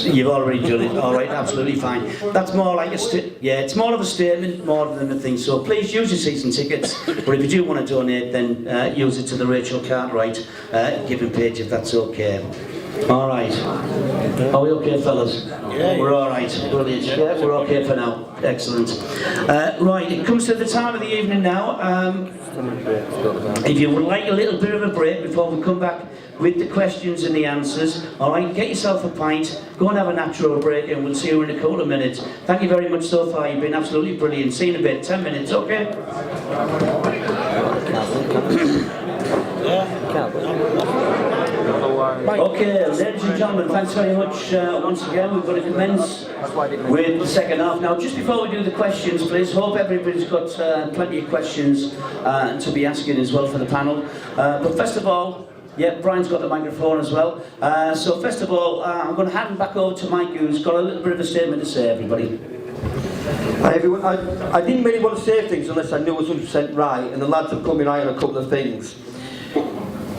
You've already done it. All right, absolutely fine. That's more like it's more of a statement more than a thing. So please use your season tickets. But if you do want to donate, then use it to the Rachel Cartwright giving page if that's okay. All right. Are we okay, fellas? Yeah. We're all right. Brilliant. Yeah, we're okay for now. Excellent. Right, it comes to the time of the evening now. If you would like a little bit of a break before we come back with the questions and the answers, all right, get yourself a pint, go and have a natural break, and we'll see you in a couple of minutes. Thank you very much so far. You've been absolutely brilliant. See you in a bit. 10 minutes, okay? Okay, ladies and gentlemen, thanks very much once again. We're going to commence with the second half. Now, just before we do the questions, please, hope everybody's got plenty of questions to be asking as well for the panel. But first of all, yeah, Brian's got the microphone as well. So first of all, I'm going to hand back over to Mike, who's got a little bit of a statement to say, everybody. Hi everyone, I didn't really want to say things unless I knew it was 100% right, and the lads have come in on a couple of things.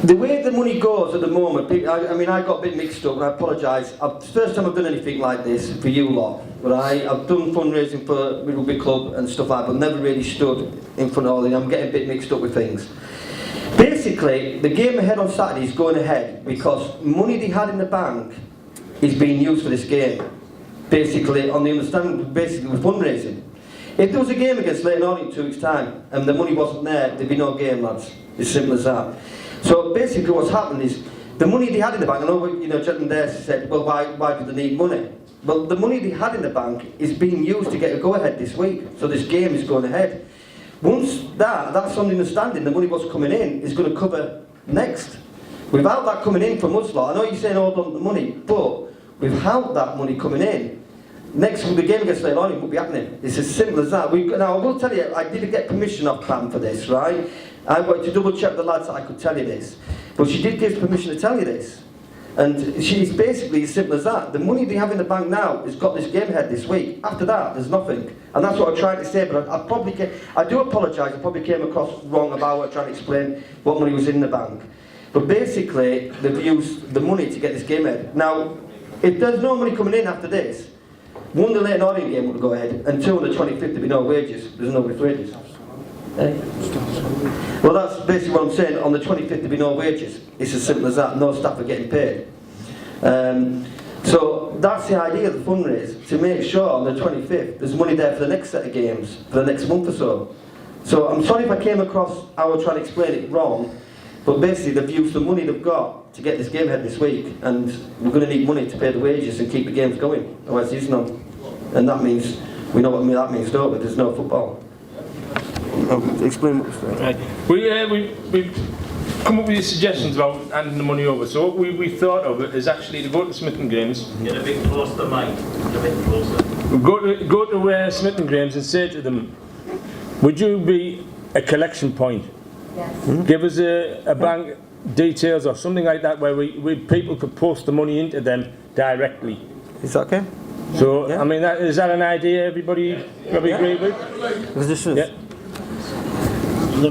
The way the money goes at the moment, I mean, I got a bit mixed up, and I apologise. It's the first time I've done anything like this for you lot. Right? I've done fundraising for my rugby club and stuff like that, but never really stood in front of all of them. I'm getting a bit mixed up with things. Basically, the game ahead on Saturday is going ahead because money they had in the bank is being used for this game. Basically, on the understanding, basically with fundraising. If there was a game against Leighton Orient in 2 weeks' time and the money wasn't there, there'd be no game, lads. As simple as that. So basically what's happened is, the money they had in the bank, I know gentlemen there said, well, why do they need money? Well, the money they had in the bank is being used to get a go-ahead this week, so this game is going ahead. Once that's on the understanding, the money what's coming in is going to cover next. Without that coming in from us lot, I know you're saying hold on to the money, but without that money coming in, next week the game against Leighton Orient won't be happening. It's as simple as that. Now I will tell you, I did get permission off Pam for this, right? I wanted to double check the lads that I could tell you this. But she did give permission to tell you this. And she's basically as simple as that. The money they have in the bank now has got this game ahead this week. After that, there's nothing. And that's what I tried to say, but I do apologise, I probably came across wrong about trying to explain what money was in the bank. But basically, they've used the money to get this game ahead. Now, if there's no money coming in after this, one, the Leighton Orient game would go ahead, and two, on the 25th, there'd be no wages. There's no wages. Well, that's basically what I'm saying. On the 25th, there'll be no wages. It's as simple as that. No staff are getting paid. So that's the idea of the fundraise, to make sure on the 25th there's money there for the next set of games, for the next month or so. So I'm sorry if I came across how I was trying to explain it wrong, but basically they've used the money they've got to get this game ahead this week, and we're going to need money to pay the wages and keep the games going. Otherwise there's none. And that means, we know what that means, don't we? There's no football. Explain what right. We've come up with these suggestions about handing the money over. So what we thought of it is actually to go to Smith & Graham's. Get a bit closer, Mike. Get a bit closer. Go to Smith & Graham's and say to them, would you be a collection point Give us a bank details or something like that where people could post the money into them directly. Is that okay? So, I mean, is that an idea everybody probably agree with? Yeah.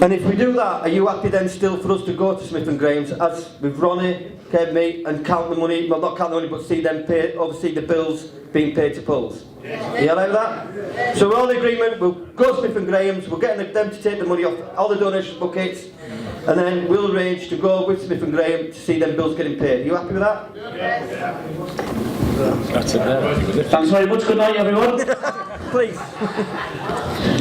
And if we do that, are you happy then still for us to go to Smith & Graham's as with Ronnie, Kev, me, and count the money, well not count the money but see them pay, obviously the bills being paid to Pools? Yeah. You like that? So we're all in agreement, we'll go to Smith & Graham's, we'll get them to take the money off all the donation buckets, and then we'll arrange to go with Smith & Graham to see them bills getting paid. Are you happy with that? That's it. Thanks very much. Good night, everyone. Please.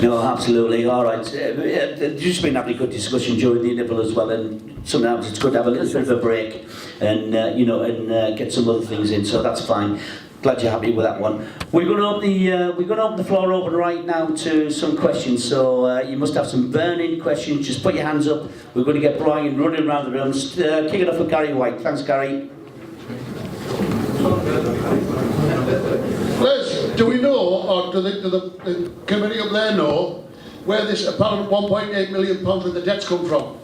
No, absolutely. All right. There's just been having a good discussion during the interval as well, and sometimes it's good to have a little bit of a break and get some other things in. So that's fine. Glad you're happy with that one. We're going to open the floor open right now to some questions. So you must have some burning questions. Just put your hands up. We're going to get Brian running around the room. Kick it off with Gary White. Thanks, Gary. Les, do we know, or do the committee up there know, where this apparent £1.8 million worth of debts come from?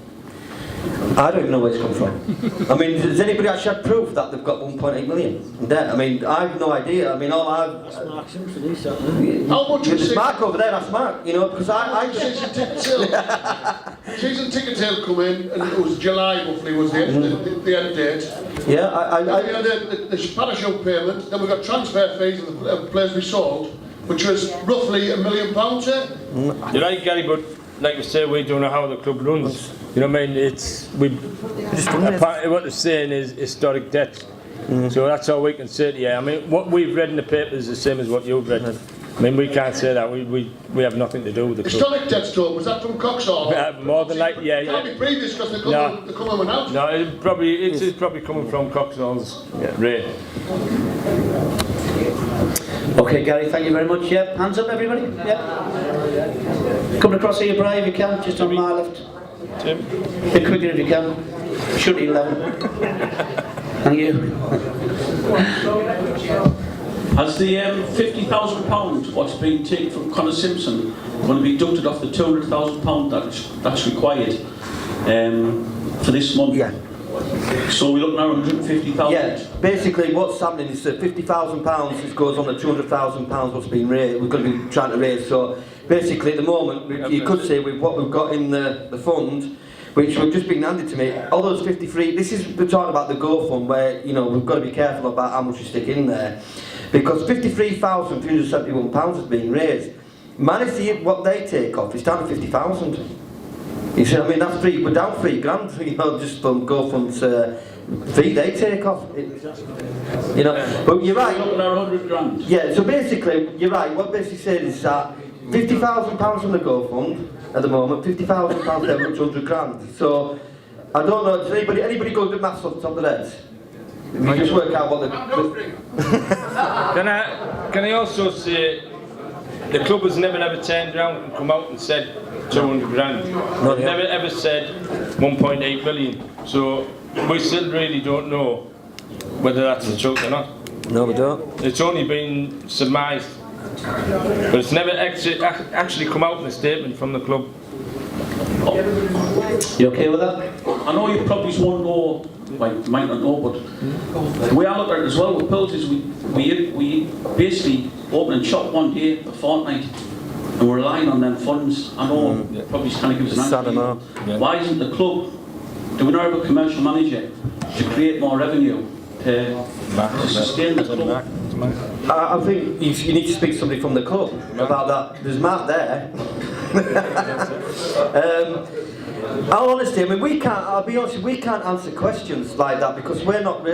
I don't even know where it's come from. I mean, does anybody actually have proof that they've got 1.8 million in debt? I mean, I have no idea. I mean, all I've... That's Mark Simpson, he's how much is Mark over there, that's Mark, you know, because I season ticket sale come in, and it was July roughly was the end date. Yeah, we had the parachute payment, then we got transfer fees of the place we sold, which was roughly £1 million. You're right, Gary, but like we say, we don't know how the club runs. You know what I mean? Apparently what they're saying is historic debt. So that's all we can say to you. I mean, what we've read in the paper is the same as what you've read. I mean, we can't say that. We have nothing to do with the club. Historic debt store, was that from Coxall? More than likely, yeah. It can't be previous because they're coming out. No, it's probably coming from Coxall's rate. Okay, Gary, thank you very much. Yep, hands up, everybody. Yep. Coming across here, Brian, if you can, just on my left. Tim. A bit quicker if you can. Should be 11. Thank you. Has the £50,000 what's been taken from Connor Simpson going to be deducted off the £200,000 that's required for this month? Yeah. So we're looking at 150,000. Yeah, basically what's happening is that £50,000 goes on the £200,000 what's been raised. We're going to be trying to raise. So basically at the moment, you could say with what we've got in the fund, which we've just been handed to me, all those 53, we're talking about the Go Fund where, you know, we've got to be careful about how much we stick in there. Because £53,371 has been raised. Manage what they take off, it's down to 50,000. You see, I mean, that's we're down £3,000, you know, just from GoFund's fee they take off. You know, but you're right. Looking at 100 grand. Yeah, so basically, you're right. What basically said is that £50,000 from the GoFund at the moment, £50,000 there, which 100 grand. So I don't know. Does anybody go to maths off the top of their heads? You just work out what the. Can I also say the club has never ever turned around and come out and said 200 grand. They've never ever said 1.8 million. So we still really don't know whether that's the truth or not. No, we don't. It's only been surmised. But it's never actually come out in a statement from the club. You okay with that? I know you probably won't know, might not know, but the way I look at it as well with Pools is we basically open and shop one day a fortnight and we're relying on them funds. I know probably kind of gives an answer. Why isn't the club, do we not have a commercial manager to create more revenue to sustain the club? I think you need to speak to somebody from the club about that. There's Matt there. All honesty, I mean, I'll be honest, we can't answer questions like that because we're not,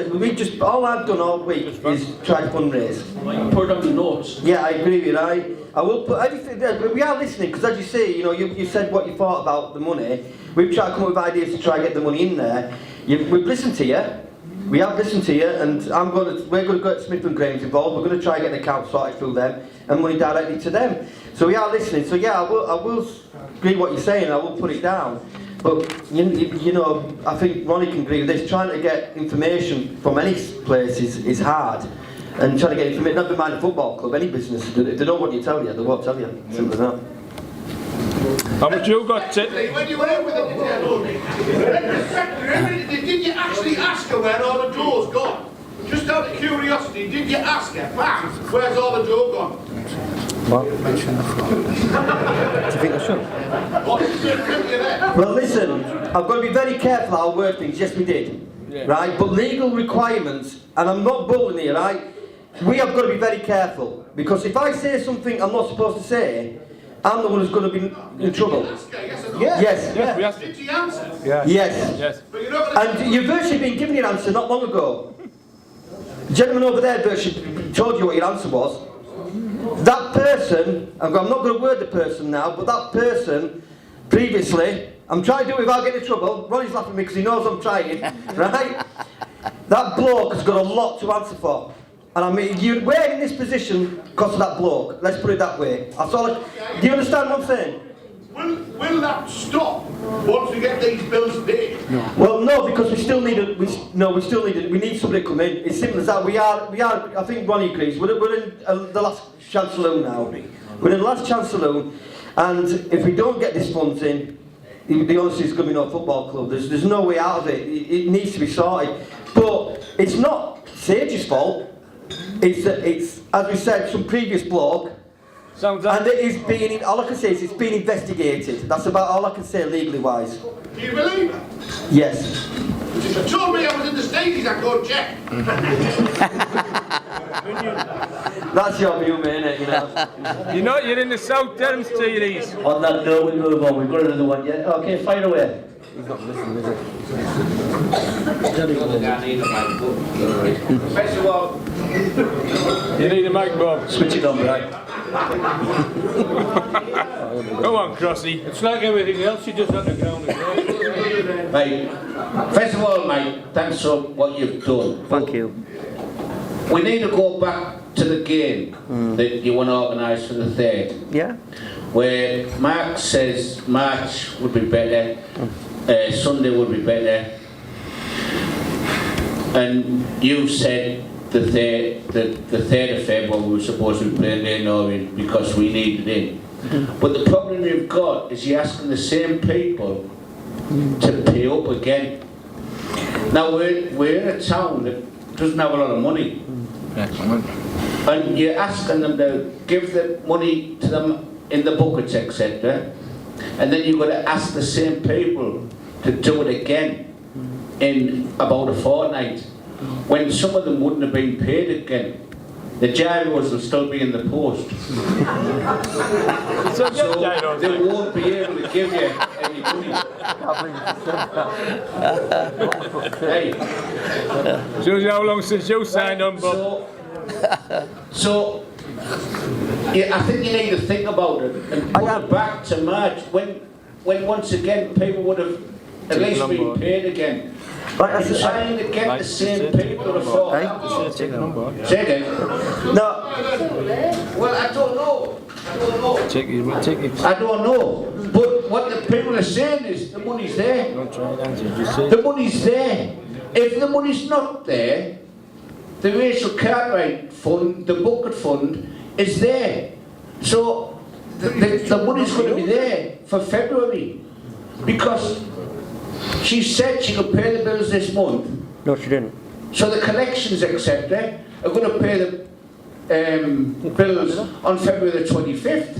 all I've done all week is try to fundraise. Put it on the notes. Yeah, I agree with you, I will put everything there. We are listening because as you say, you know, you said what you thought about the money. We've tried to come up with ideas to try and get the money in there. We've listened to you. We have listened to you, and we're going to go to Smith & Graham's involved. We're going to try and get the account sorted through them and money directly to them. So we are listening. So yeah, I will agree what you're saying. I will put it down. But you know, I think Ronnie can agree with this. Trying to get information from any place is hard, and trying to get information. Never mind a football club, any business. If they don't want you to tell you, they won't tell you. Simple as that. How much you got, When you were with the did you actually ask her where all the door's gone? Just out of curiosity, did you ask her, Pat, where's all the door gone? What? Do you think I should? Well, listen, I've got to be very careful how I word things. Yes, we did. Yeah. Right? But legal requirements, and I'm not bullying here, right? We have got to be very careful. Because if I say something I'm not supposed to say, I'm the one who's going to be in trouble. Yes. Yes, we asked it. Did she answer? Yeah. Yes. Yes. And you've virtually been given your answer not long ago. The gentleman over there virtually told you what your answer was. That person, I'm not going to word the person now, but that person, previously, I'm trying to do it without getting in trouble. Ronnie's laughing at me because he knows I'm trying, right? That bloke has got a lot to answer for. And I mean, we're in this position because of that bloke. Let's put it that way. That's all. Do you understand what I'm saying? Will that stop once we get these bills paid? No. Well, no, because we still need we need somebody to come in. It's simple as that. We are. I think Ronnie agrees. We're in the last chance saloon now. We're in the last chance saloon, and if we don't get this funds in, the honesty is going to be no football club. There's no way out of it. It needs to be sorted. But it's not Sage's fault. It's as we said, some previous bloke. And it is being, all I can say is it's being investigated. That's about all I can say legally wise. Do you believe it? Yes. If you told me I was in the stages, I'd go check. That's your view, mate, you know. You know you're in the South Durham Steelworks. On that note, we move on. We've got another one yet. Okay, fire away. He's not listening, is he? First of all, you need a mic, Bob. Switch it on, right? Go on, Crossy. It's like everything else, you just underground as well. Mate, first of all, mate, thanks for what you've done. Thank you. We need to go back to the game that you want to organise for the 3rd. Yeah. Where Mark says March would be better, Sunday would be better, and you said the 3rd of February we were supposed to be playing in Norway because we needed it. But the problem you've got is you're asking the same people to pay up again. Now we're in a town that doesn't have a lot of money. And you're asking them to give the money to them in the buckets, etc. And then you've got to ask the same people to do it again in about a fortnight, when some of them wouldn't have been paid again. The gyros will still be in the post. So they won't be able to give you any money. Hey. Shows you how long since you signed on, Bob. So yeah, I think you need to think about it and put it back to March when once again people would have at least been paid again. I'm trying to get the same people to fall out. Say again. No. Well, I don't know. I don't know. But what the people are saying is the money's there. The money's there. If the money's not there, the Racial Cartwright Fund, the bucket fund, is there. So the money's going to be there for February. Because she said she could pay the bills this month. No, she didn't. So the collections, etc., are going to pay the bills on February the 25th.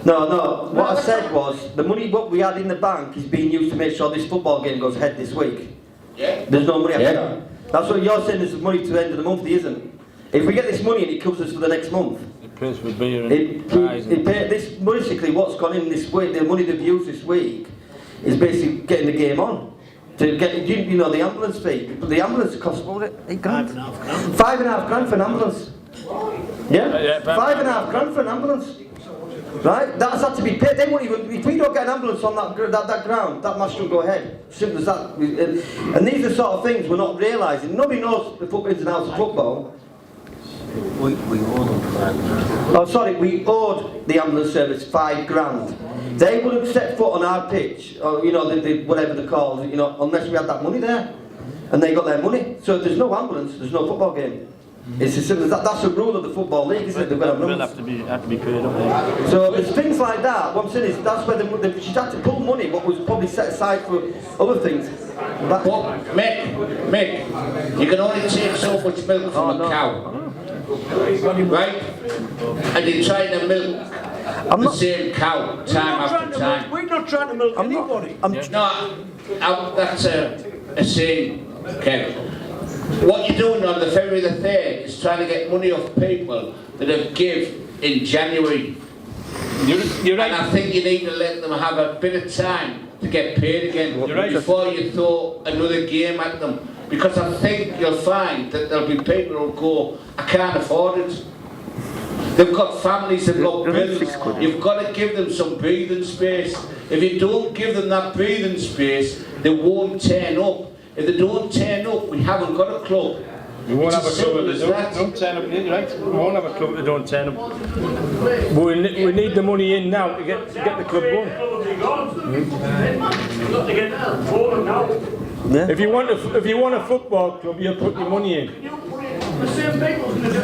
No. What I said was, the money what we had in the bank is being used to make sure this football game goes ahead this week. Yeah. There's no money after that. That's what you're saying, there's money to the end of the month, there isn't. If we get this money and it covers us for the next month. It pays for beer and this basically what's gone in this week, the money they've used this week, is basically getting the game on. To get, you know, the ambulance fee. The ambulance costs, what was it, £8 grand? £5.5 grand for an ambulance. Yeah? £5.5 grand for an ambulance. Right? That's had to be paid. They won't even, if we don't get an ambulance on that ground, that match will go ahead. Simple as that. And these are the sort of things we're not realising. Nobody knows the ins and outs of football. We owed them £5 grand. Oh, sorry, we owed the ambulance service £5 grand. They wouldn't set foot on our pitch, or you know, whatever they're called, you know, unless we had that money there, and they got their money. So if there's no ambulance, there's no football game. It's as simple as that. That's the rule of the Football League, isn't it? They've got to Will have to be paid up there. So there's things like that. What I'm saying is that's where she's had to pull money, what was probably set aside for other things. But Mick, you can only take so much milk from a cow, right? And you're trying to milk the same cow time after time. We're not trying to milk anybody. That's a saying, Kevin. What you're doing on the February the 3rd is trying to get money off people that have give in January. You're right. And I think you need to let them have a bit of time to get paid again before you throw another game at them. Because I think you'll find that there'll be people who'll go, I can't afford it. They've got families, they've got bills. You've got to give them some breathing space. If you don't give them that breathing space, they won't turn up. If they don't turn up, we haven't got a club. We won't have a club if they don't turn up, right? We won't have a club if they don't turn up. But we need the money in now to get the club going. Yeah. If you want a football club, you put your money in.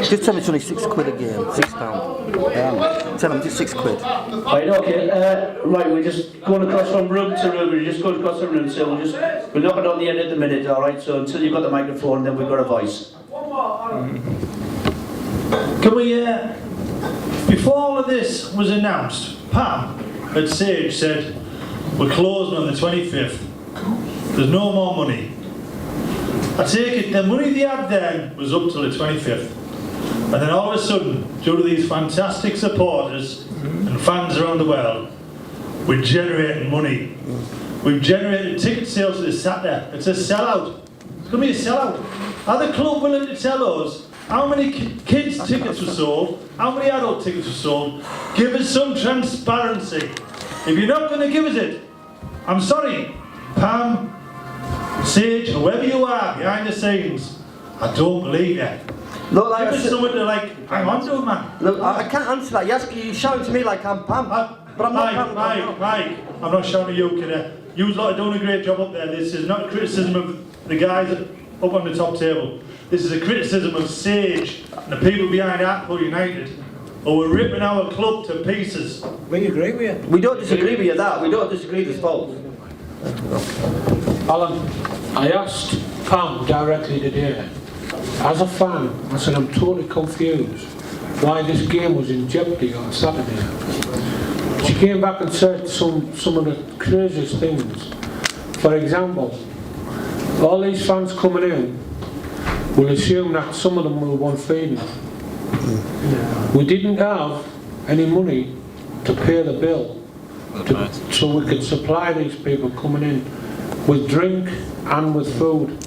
Just tell me it's only £6 a game, £6. Tell them just £6. Right, okay, right, we're just going across from room to room, we're just going across the room, so we're knocking on the end at the minute, alright, so until you've got the microphone, then we've got a voice. Can we, before all of this was announced, Pam at Sage said, we're closing on the 25th, there's no more money. I take it the money they had then was up till the 25th. And then all of a sudden, due to these fantastic supporters and fans around the world, we're generating money. We've generated ticket sales for this Saturday. It's a sellout. It's going to be a sellout. Are the club willing to tell us how many kids' tickets were sold, how many adult tickets were sold? Give us some transparency. If you're not going to give us it, I'm sorry, Pam, Sage, whoever you are behind the scenes, I don't believe you. Look, like give us someone to hang on to, man. Look, I can't answer that. You're shouting to me like I'm Pam. But I'm not Pam. Mike, I'm not shouting at you, kidder. You lot are doing a great job up there. This is not a criticism of the guys up on the top table. This is a criticism of Sage and the people behind Hartlepool United who are ripping our club to pieces. We agree with you. We don't disagree with you that. We don't disagree with false. Alan, I asked Pam directly today, as a fan, I said I'm totally confused why this game was in jeopardy on Saturday. She came back and said some of the craziest things. For example, all these fans coming in will assume that some of them will want feeding. We didn't have any money to pay the bill so we could supply these people coming in with drink and with food.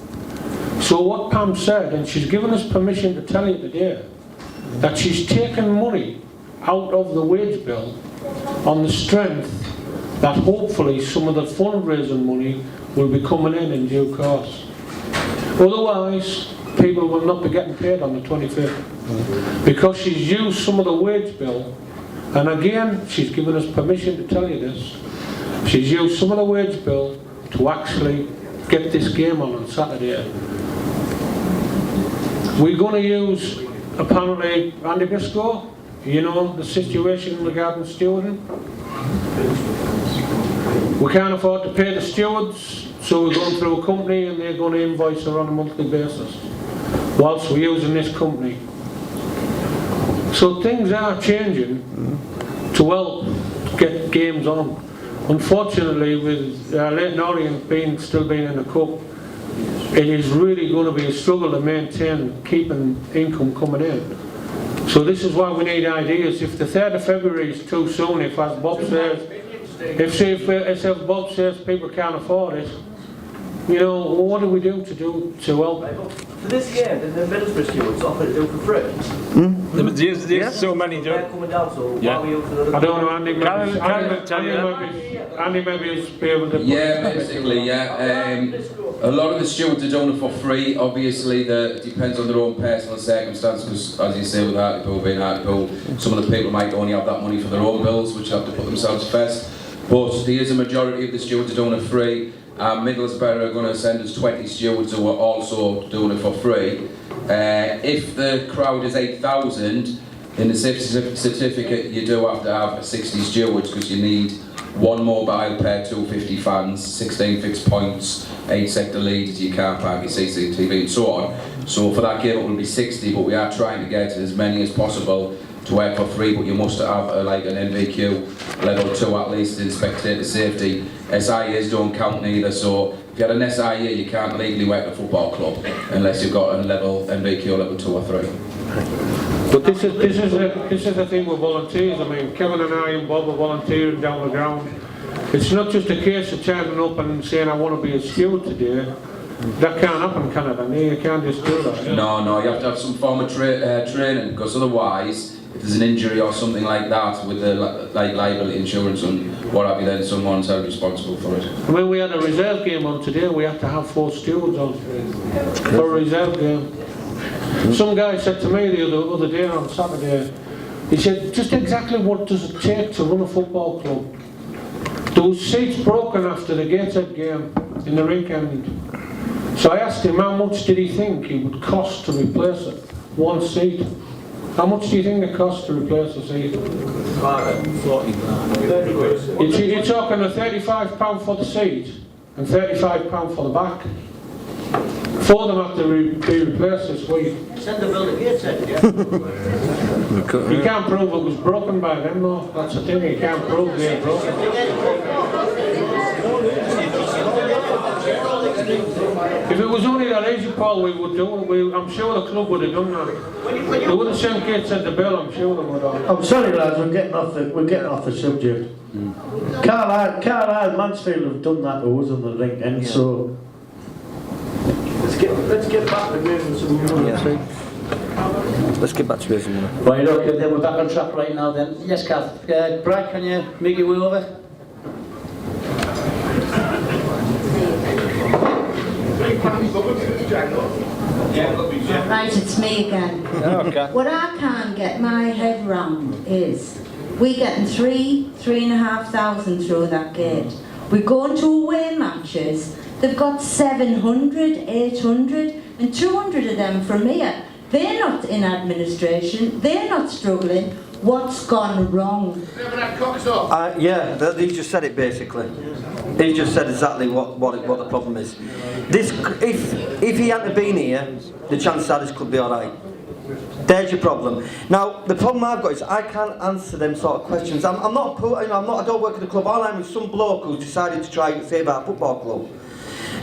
So what Pam said, and she's given us permission to tell you today, that she's taken money out of the wage bill on the strength that hopefully some of the fundraising money will be coming in due course. Otherwise, people will not be getting paid on the 25th. Because she's used some of the wage bill, and again, she's given us permission to tell you this, she's used some of the wage bill to actually get this game on Saturday. We're going to use, apparently, Andy Briscoe, you know, the situation regarding stewarding. We can't afford to pay the stewards, so we're going through a company and they're going to invoice her on a monthly basis, whilst we're using this company. So things are changing to help get games on. Unfortunately, with Leighton Orient still being in the cup, it is really going to be a struggle to maintain keeping income coming in. So this is why we need ideas. If the 3rd of February is too soon, if as Bob says, if Bob says people can't afford it, you know, what do we do to help? For this game, the Middlesbrough stewards offered to do for free. There's so many do it. Coming down, so Yeah. why are we up for the I don't know, Andy maybe is be able to... Yeah, basically, yeah. A lot of the stewards are doing it for free. Obviously, it depends on their own personal circumstances, because, as you say, with Hartlepool being Hartlepool, some of the people might only have that money for their own bills, which have to put themselves first. But there is a majority of the stewards are doing it free. Middlesbrough are going to send us 20 stewards who are also doing it for free. If the crowd is 8,000, in the safety certificate you do have to have 60 stewards because you need 1 mobile per 250 fans, 16 fixed points, 8 sector leaders, your car park, your CCTV and so on. So for that game it will be 60, but we are trying to get as many as possible to work for free, but you must have like an NVQ level 2 at least in spectator safety. SIAs don't count neither, so if you had an SIA you can't legally work at a football club unless you've got a level NVQ level 2 or 3. But this is the thing with volunteers. I mean, Kevin and I and Bob are volunteering down the ground. It's not just a case of turning up and saying I want to be a steward today. That can't happen, can it? I mean, you can't just do that. No, you have to have some form of training, because otherwise, if there's an injury or something like that with the like liability insurance and what have you, then someone's held responsible for it. I mean, we had a reserve game on today. We had to have 4 stewards on for a reserve game. Some guy said to me the other day on Saturday, he said, just exactly what does it take to run a football club? There was seats broken after the Gateshead game in the rink end. So I asked him how much did he think it would cost to replace it? 1 seat. How much do you think it costs to replace a seat? 40 grand. You're talking a £35 for the seat and £35 for the back. 4 of them have to be replaced this week. Send the building here, said, yeah. You can't prove it was broken by them, though. That's the thing, you can't prove they're broken. If it was only that easy, Paul, we would do it. I'm sure the club would have done that. They would have sent kids at the bill, I'm sure they would have. I'm sorry lads, we're getting off the subject. Carlisle, Mansfield have done that to us on the rink end, so... Let's get back to moving some money. Let's get back to raising money. Right, okay, then we're back on track right now then. Yes, Kath. Brad, can you make your way over? Right, it's me again. Okay. What I can't get my head round is we're getting 3,500 through that gate. We're going to away matches. They've got 700, 800 and 200 of them from here. They're not in administration, they're not struggling. What's gone wrong? Yeah, he just said it basically. He just said exactly what the problem is. If he hadn't been here, the chances are this could be alright. There's your problem. Now, the problem I've got is I can't answer them sort of questions. I don't work at the club. All I'm is some bloke who's decided to try and save our football club.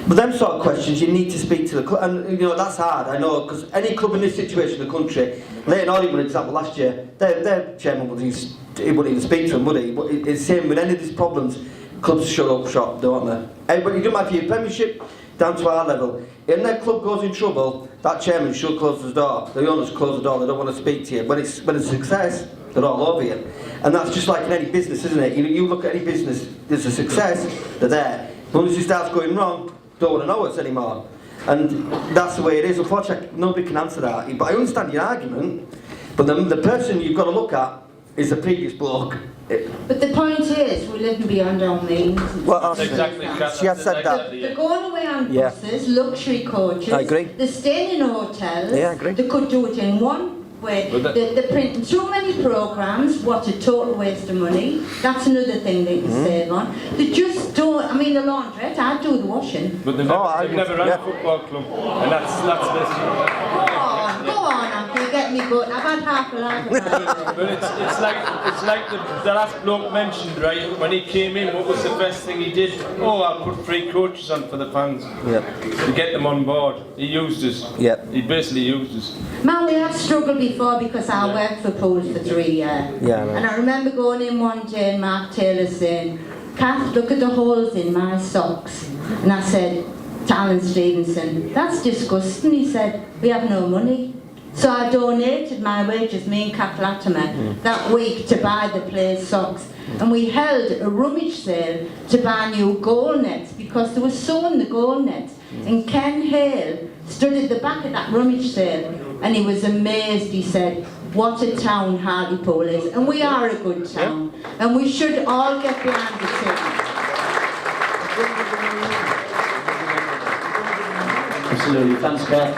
But them sort of questions, you need to speak to the club, and you know that's hard. I know, because any club in this situation in the country, Leighton Orient, for example, last year, their chairman wouldn't even speak to them, would he? But it's the same with any of these problems. Clubs shut up shop, don't they? But you don't matter your Premiership down to our level. If their club goes in trouble, that chairman should close the door. The owners close the door. They don't want to speak to you. When it's a success, they're all over you, and that's just like in any business, isn't it? You look at any business, there's a success, they're there. But once it starts going wrong, don't want to know us anymore. And that's the way it is. Unfortunately, nobody can answer that. But I understand your argument, but the person you've got to look at is the previous bloke. But the point is, we're living beyond our means. Well, exactly. She has said that. They're going away on buses, luxury coaches. I agree. They're staying in hotels. Yeah, I agree. They could do it in one way. They're printing too many programmes. What a total waste of money. That's another thing they can save on. They just don't. I mean, the laundrette. I do the washing. But they've never run a football club, and that's Go on, Uncle, you get me good. I've had half a life of that. But it's like the last bloke mentioned, right? When he came in, what was the best thing he did? Oh, I'll put free coaches on for the fans. To get them on board. He used us. He basically used us. Man, we have struggled before because I worked for Pools for 3 years. And I remember going in one day and Mark Taylor saying, Kath, look at the holes in my socks. And I said to Alan Stevenson, that's disgusting. He said, we have no money. So I donated my wages, me and Kath Latimer, that week to buy the players' socks. And we held a rummage sale to buy new goal nets because they were sewing the goal nets. And Ken Hale stood at the back of that rummage sale and he was amazed. He said, what a town Hartlepool is. And we are a good town. And we should all get behind the team. Absolutely, thanks, Kath.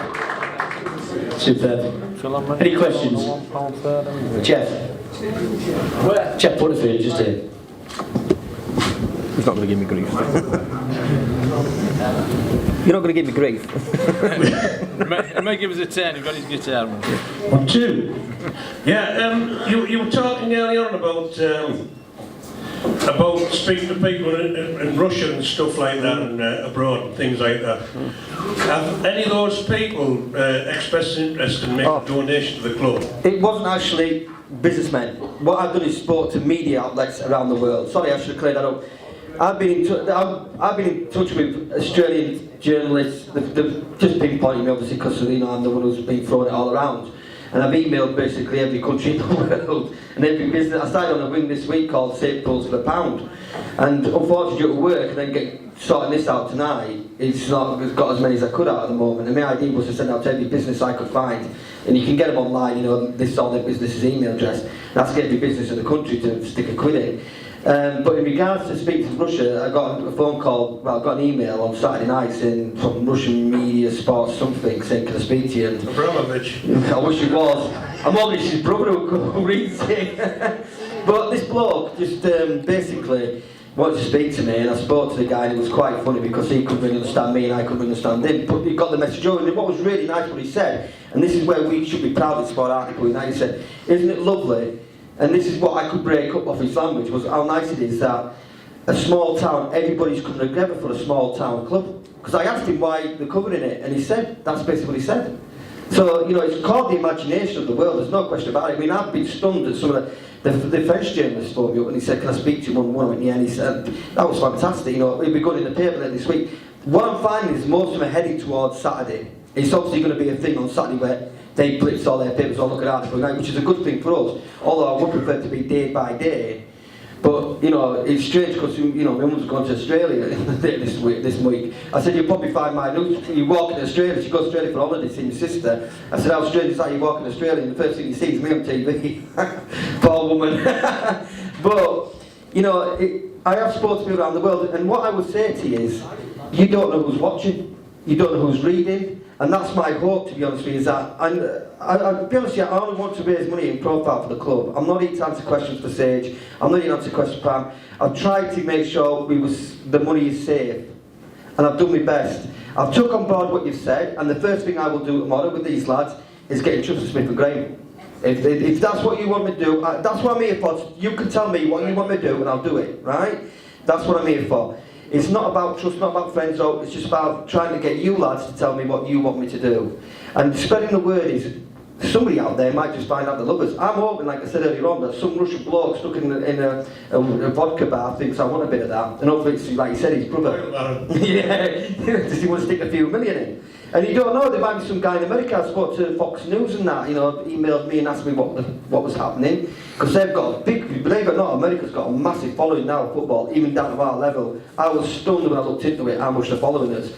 Superb. Any questions? Jeff Butterfield, just here. He's not going to give me grief. You're not going to give me grief. He might give us a 10, he's got his guitar. 1, 2. Yeah, you were talking earlier on about speaking to people in Russia and stuff like that, and abroad and things like that. Have any of those people expressed interest in making a donation to the club? It wasn't actually businessmen. What I've done is spoke to media outlets around the world. Sorry, I should have cleared that up. I've been in touch with Australian journalists. They've just pinpointed me, obviously, because I'm the one who's been throwing it all around. And I've emailed basically every country in the world and every business. I started on a wing this week called Save Pools for £1. And unfortunately, due to work and then sorting this out tonight, it's got as many as I could out at the moment. And my idea was to send out to every business I could find. And you can get them online, this is all their business's email address. That's get every business in the country to stick a quid in. But in regards to speaking to Russia, I got a phone call, well, I got an email on Saturday night saying from Russian media, sports, something, saying, can I speak to you? And Abramovich. I wish it was. I'm hoping it's his brother who reads it. But this bloke just basically wanted to speak to me, and I spoke to the guy, and it was quite funny because he couldn't really understand me and I couldn't understand him. But he got the message over, and what was really nice what he said, and this is where we should be proud of Sport Hartlepool, and he said, isn't it lovely? And this is what I could break up off his language, was how nice it is that a small town, everybody's coming together for a small town club. Because I asked him why they're covering it, and he said, that's basically what he said. So, it's caught the imagination of the world, there's no question about it. I mean, I've been stunned at some of the French journalists phoned me up and he said, can I speak to you one at the end? He said, that was fantastic, it'll be good in the paper this week. What I'm finding is most of them are heading towards Saturday. It's obviously going to be a thing on Saturday where they blitz all their papers, all look at Hartlepool night, which is a good thing for us, although I would prefer it to be day by day. But, it's strange because, my mum's gone to Australia this week. I said, you'll probably find my news, you walk in Australia, she goes to Australia for holiday to see my sister. I said, how strange is that you walk in Australia and the first thing you see is me on TV. Poor woman. But, I have spoken to people around the world, and what I would say to you is, you don't know who's watching, you don't know who's reading, and that's my hope, to be honest with you, is that, I'll be honest with you, I only want to raise money in profile for the club. I'm not here to answer questions for Sage, I'm not here to answer questions for Pam. I've tried to make sure the money is safe, and I've done my best. I've took on board what you've said, and the first thing I will do tomorrow with these lads is get in touch with Smith and Graham. If that's what you want me to do, that's what I'm here for. You can tell me what you want me to do, and I'll do it, right? That's what I'm here for. It's not about trust, not about friends, it's just about trying to get you lads to tell me what you want me to do. And spreading the word is, somebody out there might just find out the lovers. I'm hoping, like I said earlier on, that some Russian bloke stuck in a vodka bar thinks I want a bit of that. And hopefully it's, like you said, his brother. Yeah, does he want to stick a few million in? And you don't know, there might be some guy in America, I spoke to Fox News and that, emailed me and asked me what was happening. Because they've got a big, believe it or not, America's got a massive following now of football, even down to our level. I was stunned when I looked into it, how much they're following us.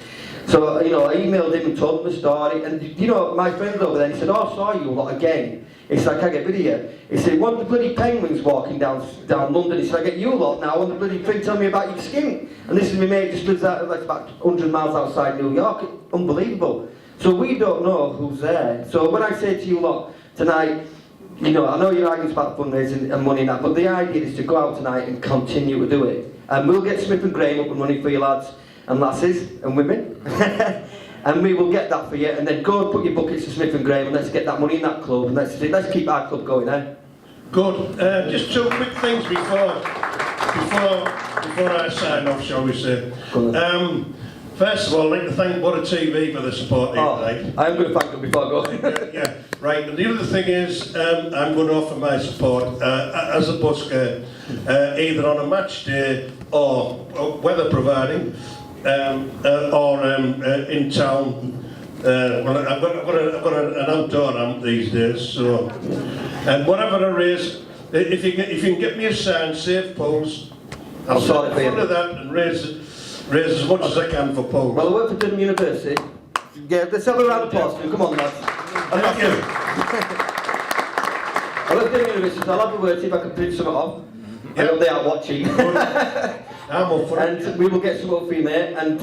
So, I emailed him and told him the story, and my friend over there, he said, oh, I saw you a lot again. He said, I can't get rid of you. He said, one of the bloody penguins walking down London, he said, I get you a lot now, and the bloody thing tell me about your skin. And this is my mate, just lives out, like about 100 miles outside New York. Unbelievable. So we don't know who's there. So when I say to you lot tonight, I know you're arguing about fundraising and money and that, but the idea is to go out tonight and continue to do it. And we'll get Smith and Graham up and running for you lads and lasses and women. And we will get that for you, and then go and put your buckets to Smith and Graham and let's get that money in that club, and let's keep our club going, eh? Good. Just two quick things before I sign off, shall we say. First of all, I'd like to thank BoroTV for the support here tonight. I am going to thank them before I go. Yeah, right. And the other thing is, I'm going to offer my support as a busker, either on a match day or weather providing, or in town. Well, I've got an outdoor amp these days, so and whatever I raise, if you can get me a sign, Save Pools, I'll start in front of that and raise as much as I can for pools. Well, I work for Durham University. Yeah, let's have a round of applause. Come on, lads. Thank you. I work for Durham University, so I'll have a word, see if I can print some off. I know they are watching. And we will get some up for you, mate. And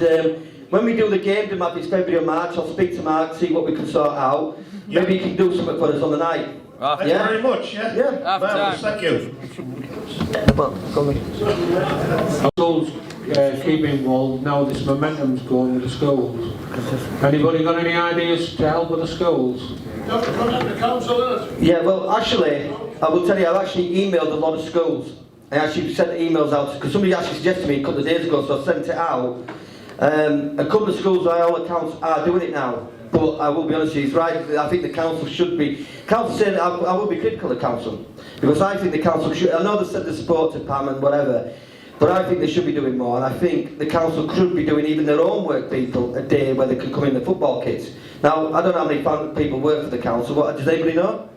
when we do the game, the Matthews February or March, I'll speak to Mark, see what we can sort out. Maybe he can do something for us on the night. Thank you very much, yeah? Yeah. Well, thank you. Schools keep involved, now this momentum's going with the schools. Anybody got any ideas to help with the schools? The council, isn't it? Yeah, well, actually, I will tell you, I've actually emailed a lot of schools. I actually sent emails out, because somebody actually suggested to me a couple of days ago, so I sent it out. A couple of schools, by all accounts, are doing it now. But I will be honest with you, he's right. I think the council should be. Council said I will be critical of the council because I think the council should. I know they said the sport department, whatever, but I think they should be doing more. And I think the council could be doing even their own work people a day where they can come in the football kits. Now I don't know how many people work for the council. What does anybody know?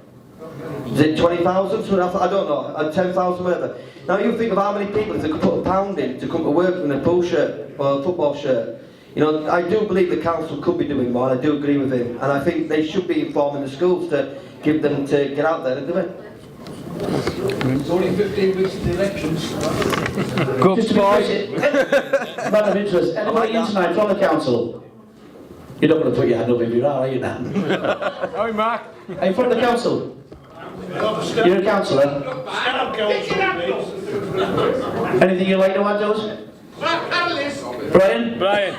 Is it 20,000? I don't know. 10,000, whatever. Now you think of how many people if they could put £1 in to come to work in a pool shirt or a football shirt. You know, I do believe the council could be doing more, and I do agree with him. And I think they should be informing the schools to give them to get out there and do it. It's only 15 weeks to the elections. Just to be quick, matter of interest, anybody in tonight from the council? You're not going to put your hand up if you are you now? Hi, Mark. Are you from the council? You're a councillor? Anything you'd like to add to us? Brian?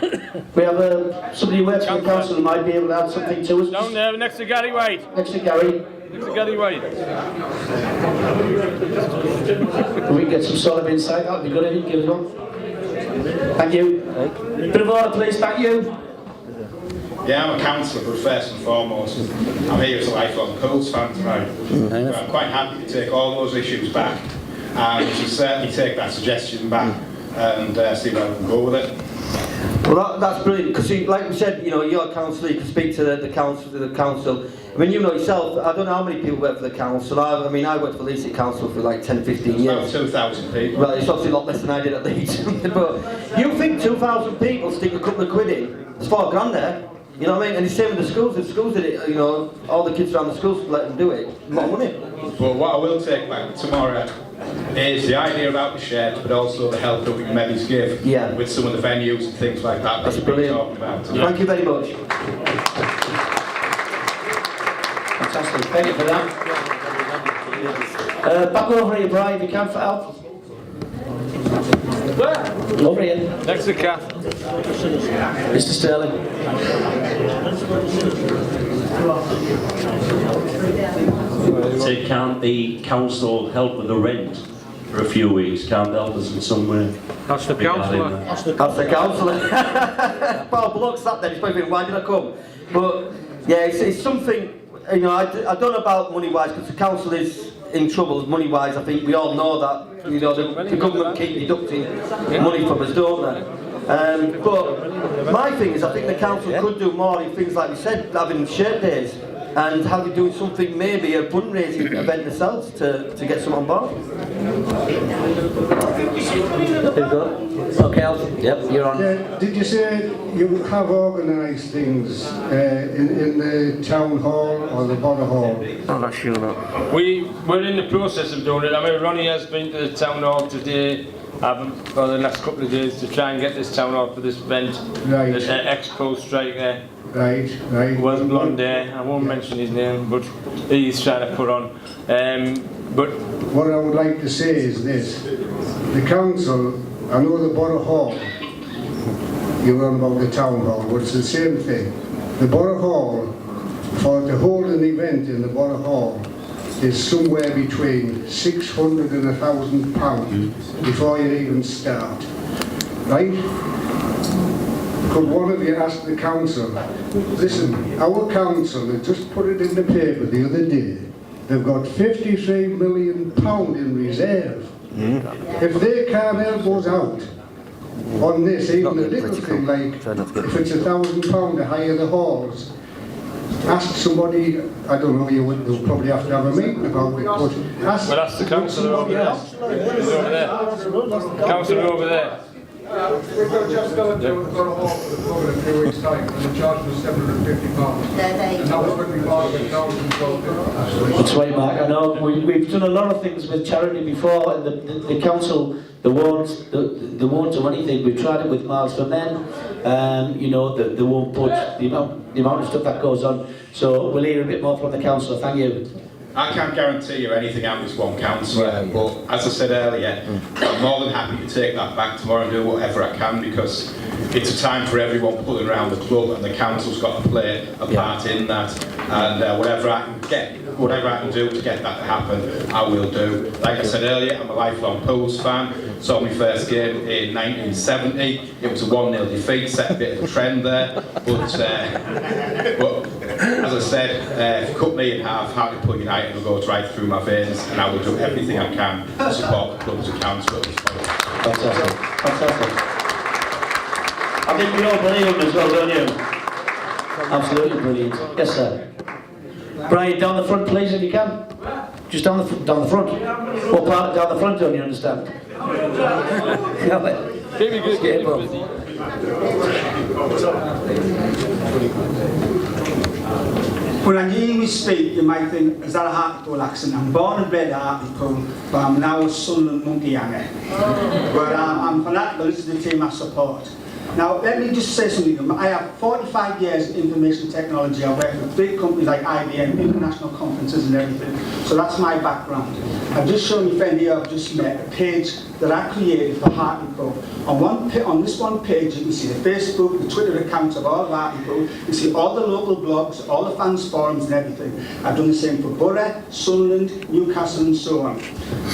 We have somebody who works for the council who might be able to add something to us. Down there, next to Gary White. Next to Gary. Next to Gary White. If we can get some sort of insight, that would be good if you can give us one. Thank you. Bit of order, please. Thank you. Yeah, I'm a councillor, but first and foremost, I'm here as a lifelong Pools fan tonight. I'm quite happy to take all those issues back and to certainly take that suggestion back and see where we can go with it. Well, that's brilliant because, like we said, you know, you're a councillor. You can speak to the council. I mean, you know yourself. I don't know how many people work for the council. I mean, I worked for Leeds Council for like 10, 15 years. About 2,000 people. Well, it's obviously a lot less than I did at Leeds. But you think 2,000 people stick a couple of quid in? There's £4 there. You know what I mean? And the same with the schools. If schools did it, you know, all the kids around the schools let them do it. A lot of money. But what I will take back tomorrow is the idea about the shed, but also the help that we can maybe give with some of the venues and things like that. That's brilliant. Talking about. Thank you very much. Fantastic. Thank you for that. Back over here, Brian, if you can, for help. Over here. Next to Kath. Mr. Sterling. So can't the council help with the rent for a few weeks? Can't they help us in some way? That's the councillor. That's the councillor. Well, blokes that then, he's probably thinking, why did I come? But yeah, it's something, you know, I don't know about money-wise, because the council is in trouble money-wise. I think we all know that, you know, the government keep deducting money from us, don't they? But my thing is, I think the council could do more in things like we said, having shirt days, and having doing something, maybe a fundraising event themselves to get some on board. Okay, yep, you're on. Did you say you have organised things in the town hall or the Boro Hall? I'm not sure that. We're in the process of doing it. I mean, Ronnie has been to the town hall today, for the last couple of days, to try and get this town hall for this event. Right. The Expo striker. Right. Was blonde there. I won't mention his name, but he's trying to put on. But what I would like to say is this: the council, I know the Boro Hall. You were on about the town hall, but it's the same thing. The Boro Hall, for to hold an event in the Boro Hall, is somewhere between £600 and £1,000 before you even start. Right? Could one of you ask the council, listen, our council has just put it in the paper the other day, they've got £53 million in reserve. If they can't help us out on this, even a little thing like, if it's £1,000 to hire the halls, ask somebody, I don't know, you'll probably have to have a meeting about it, but ask the councillor over there. He's over there. Councillor over there. We've got just got a hall for the club in a few weeks' time, and the charge was £750. And that was when we bought the council. That's right, Mark. I know we've done a lot of things with charity before, and the council they won't do anything. We've tried it with Miles for Men, you know, they won't put the amount of stuff that goes on. So we'll hear a bit more from the council. Thank you. I can't guarantee you anything out of this one councillor, but as I said earlier, I'm more than happy to take that back tomorrow and do whatever I can, because it's a time for everyone pulling around the club, and the council's got to play a part in that. And whatever I can do to get that to happen, I will do. Like I said earlier, I'm a lifelong Pools fan. Saw my first game in 1970. It was a 1-0 defeat, set a bit of a trend there. But as I said, if you cut me in half, Hartlepool United will go right through my veins, and I will do everything I can to support the club's accounts. Fantastic. Fantastic. I think we all believe him as well, don't you? Absolutely brilliant. Yes, sir. Brian, down the front, please, if you can. Just down the front. What part down the front, don't you understand? Very good. When I hear you speak, you might think, is that a Hartlepool accent? I'm born and bred at Hartlepool, but I'm now a Sunderland monkey hanger. But I'm fanatical, this is the team I support. Now, let me just say something. I have 45 years in information technology. I work with big companies like IBM, international conferences and everything. So that's my background. I've just shown you, friend here, I've just met a page that I created for Hartlepool. On this one page, you can see the Facebook, the Twitter accounts of all of Hartlepool. You can see all the local blogs, all the fans forums and everything. I've done the same for Boro, Sunderland, Newcastle and so on.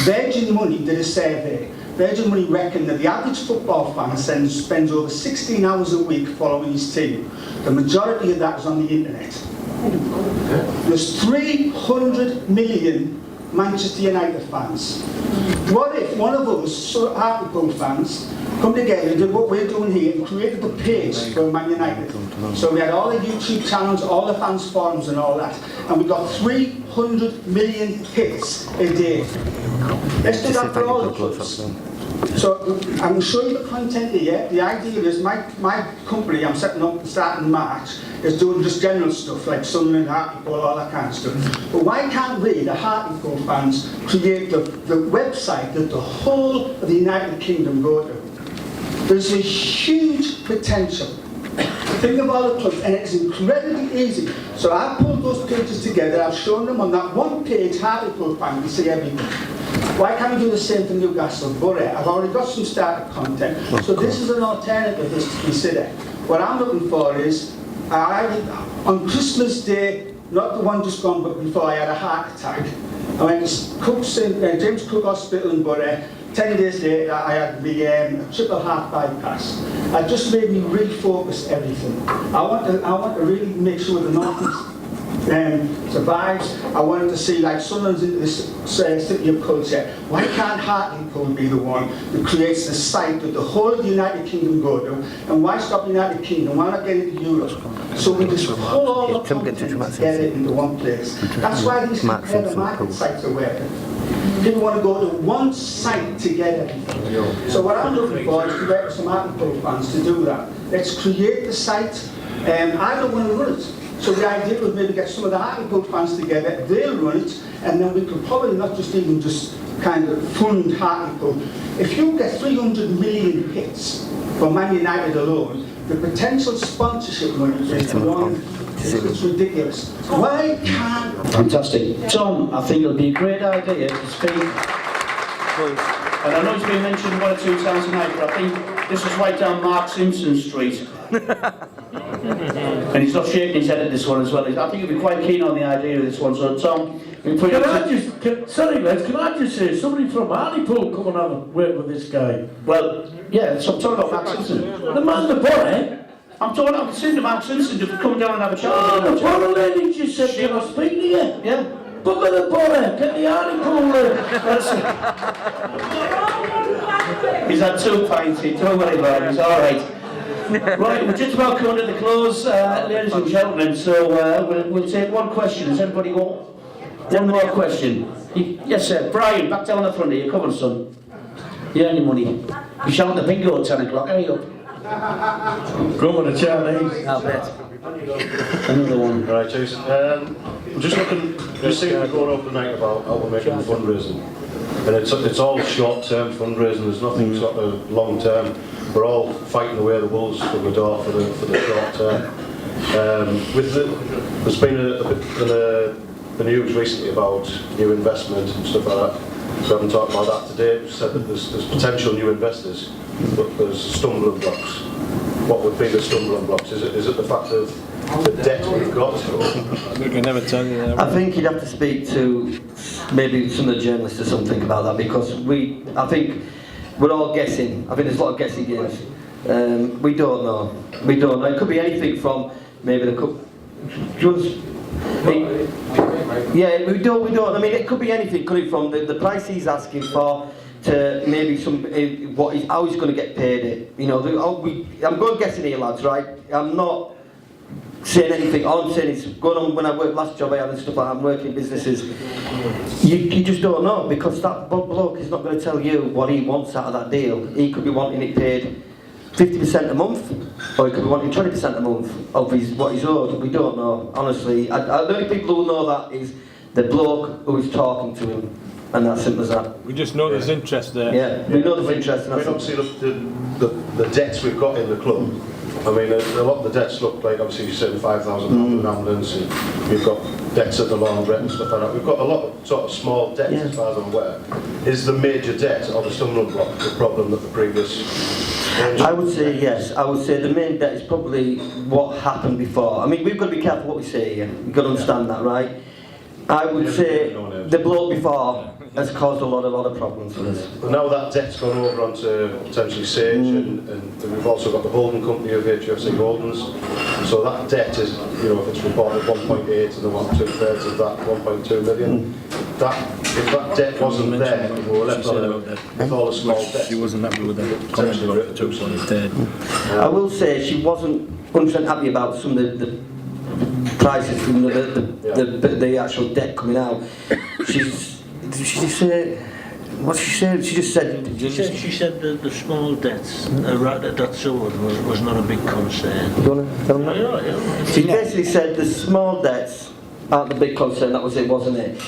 Virgin Money did a survey. Virgin Money reckon that the average football fan spends over 16 hours a week following his team. The majority of that is on the internet. There's 300 million Manchester United fans. What if one of us, Hartlepool fans, come together and did what we're doing here and created a page for Man United? So we had all the YouTube channels, all the fans forums and all that, and we got 300 million hits a day. Let's do that for all the clubs. So I'm going to show you the content here. The idea is my company I'm setting up starting in March is doing just general stuff like Sunderland, Hartlepool, all that kind of stuff. But why can't we, the Hartlepool fans, create the website that the whole of the United Kingdom go to? There's a huge potential. Think of all the clubs, and it's incredibly easy. So I've pulled those pages together, I've shown them on that one page, Hartlepool fan can see everything. Why can't we do the same for Newcastle, Boro? I've already got some started content. So this is an alternative to consider. What I'm looking for is, on Christmas Day, not the one just gone, but before I had a heart attack, I went to James Cook Hospital in Boro. 10 days later, I had the triple heart bypass. It just made me refocus everything. I want to really make sure the North East survives. I wanted to see like Sunderland's into this city of culture. Why can't Hartlepool be the one that creates the site that the whole of the United Kingdom go to? And why stop United Kingdom? Why not get into Europe? So we just pull all the content together into one place. That's why these comparative market sites are working. People want to go to one site together. So what I'm looking for is to get some Hartlepool fans to do that. Let's create the site. I don't want to run it. So the idea was maybe get some of the Hartlepool fans together, they'll run it, and then we could probably not just even just kind of fund Hartlepool. If you get 300 million hits for Man United alone, the potential sponsorship money is it's ridiculous. Why can't... Fantastic. Tom, I think it'll be a great idea to speak. And I know it's been mentioned 1 or 2 times tonight, but I think this is right down Mark Simpson Street. And he's not shaking his head at this one as well. I think he'll be quite keen on the idea of this one. So Tom, sorry lads, can I just say, somebody from Hartlepool come and have a work with this guy? Well, yeah, so I'm talking about Mark Simpson. The man, the boy, I'm saying to Mark Simpson to come down and have a chat with him. The Boro lady just said, can I speak to you? Yeah. Book of the Boro, get the Hartlepool. He's had 2 pints, don't worry about it, he's alright. Right, we're just about coming to the close, ladies and gentlemen, so we'll take one question. Has anybody got one more question? Yes, sir. Brian, back down the front here. Come on, son. You earn your money. You shouting the bingo at 10 o'clock, are you? Go with the Chinese. I'll bet. Another one. Right, Jason. I'm just looking, just seeing we're going over the night about how we're making fundraising. And it's all short-term fundraising, there's nothing sort of long-term. We're all fighting away the wolves from the door for the short term. There's been a bit in the news recently about new investment and stuff like that. We haven't talked about that today. We've said that there's potential new investors, but there's stumbling blocks. What would be the stumbling blocks? Is it the fact of the debt we've got? We can never tell you that. I think you'd have to speak to maybe some of the journalists or something about that, because I think we're all guessing. I think there's a lot of guessing games. We don't know. We don't know. It could be anything from maybe the couple. Yeah, we don't. I mean, it could be anything coming from the price he's asking for to maybe some how he's going to get paid it. You know, I'm going guessing here, lads. Right? I'm not saying anything. All I'm saying is going on when I worked last job I had and stuff like that. I'm working businesses. You just don't know, because that bloke is not going to tell you what he wants out of that deal. He could be wanting it paid 50% a month, or he could be wanting 20% a month of what he's owed. We don't know, honestly. The only people who will know that is the bloke who is talking to him, and that's simple as that. We just know there's interest there. Yeah, we know there's interest. I mean, obviously the debts we've got in the club. I mean, a lot of the debts look like, obviously you said £5,000 in an ambulance, and we've got debts at the laundrette and stuff like that. We've got a lot of sort of small debts, as far as I'm aware. Is the major debt or the stumbling block the problem that the previous... I would say yes. I would say the main debt is probably what happened before. I mean, we've got to be careful what we say here. You've got to understand that, right? I would say the bloke before has caused a lot of problems for us. But now that debt's gone over onto potentially Sage, and we've also got the holding company of HFC Holdings. So that debt is, you know, if it's reported 1.8 and they want 2/3 of that 1.2 million, if that debt wasn't there, and we were left on with all the small debts. She wasn't happy with that. I will say she wasn't 100% happy about some of the prices from the actual debt coming out. She said, what she said? She just said. She said that the small debts that's was not a big concern. Do you want to tell them that? Yeah. She basically said the small debts aren't the big concern. That was it, wasn't it?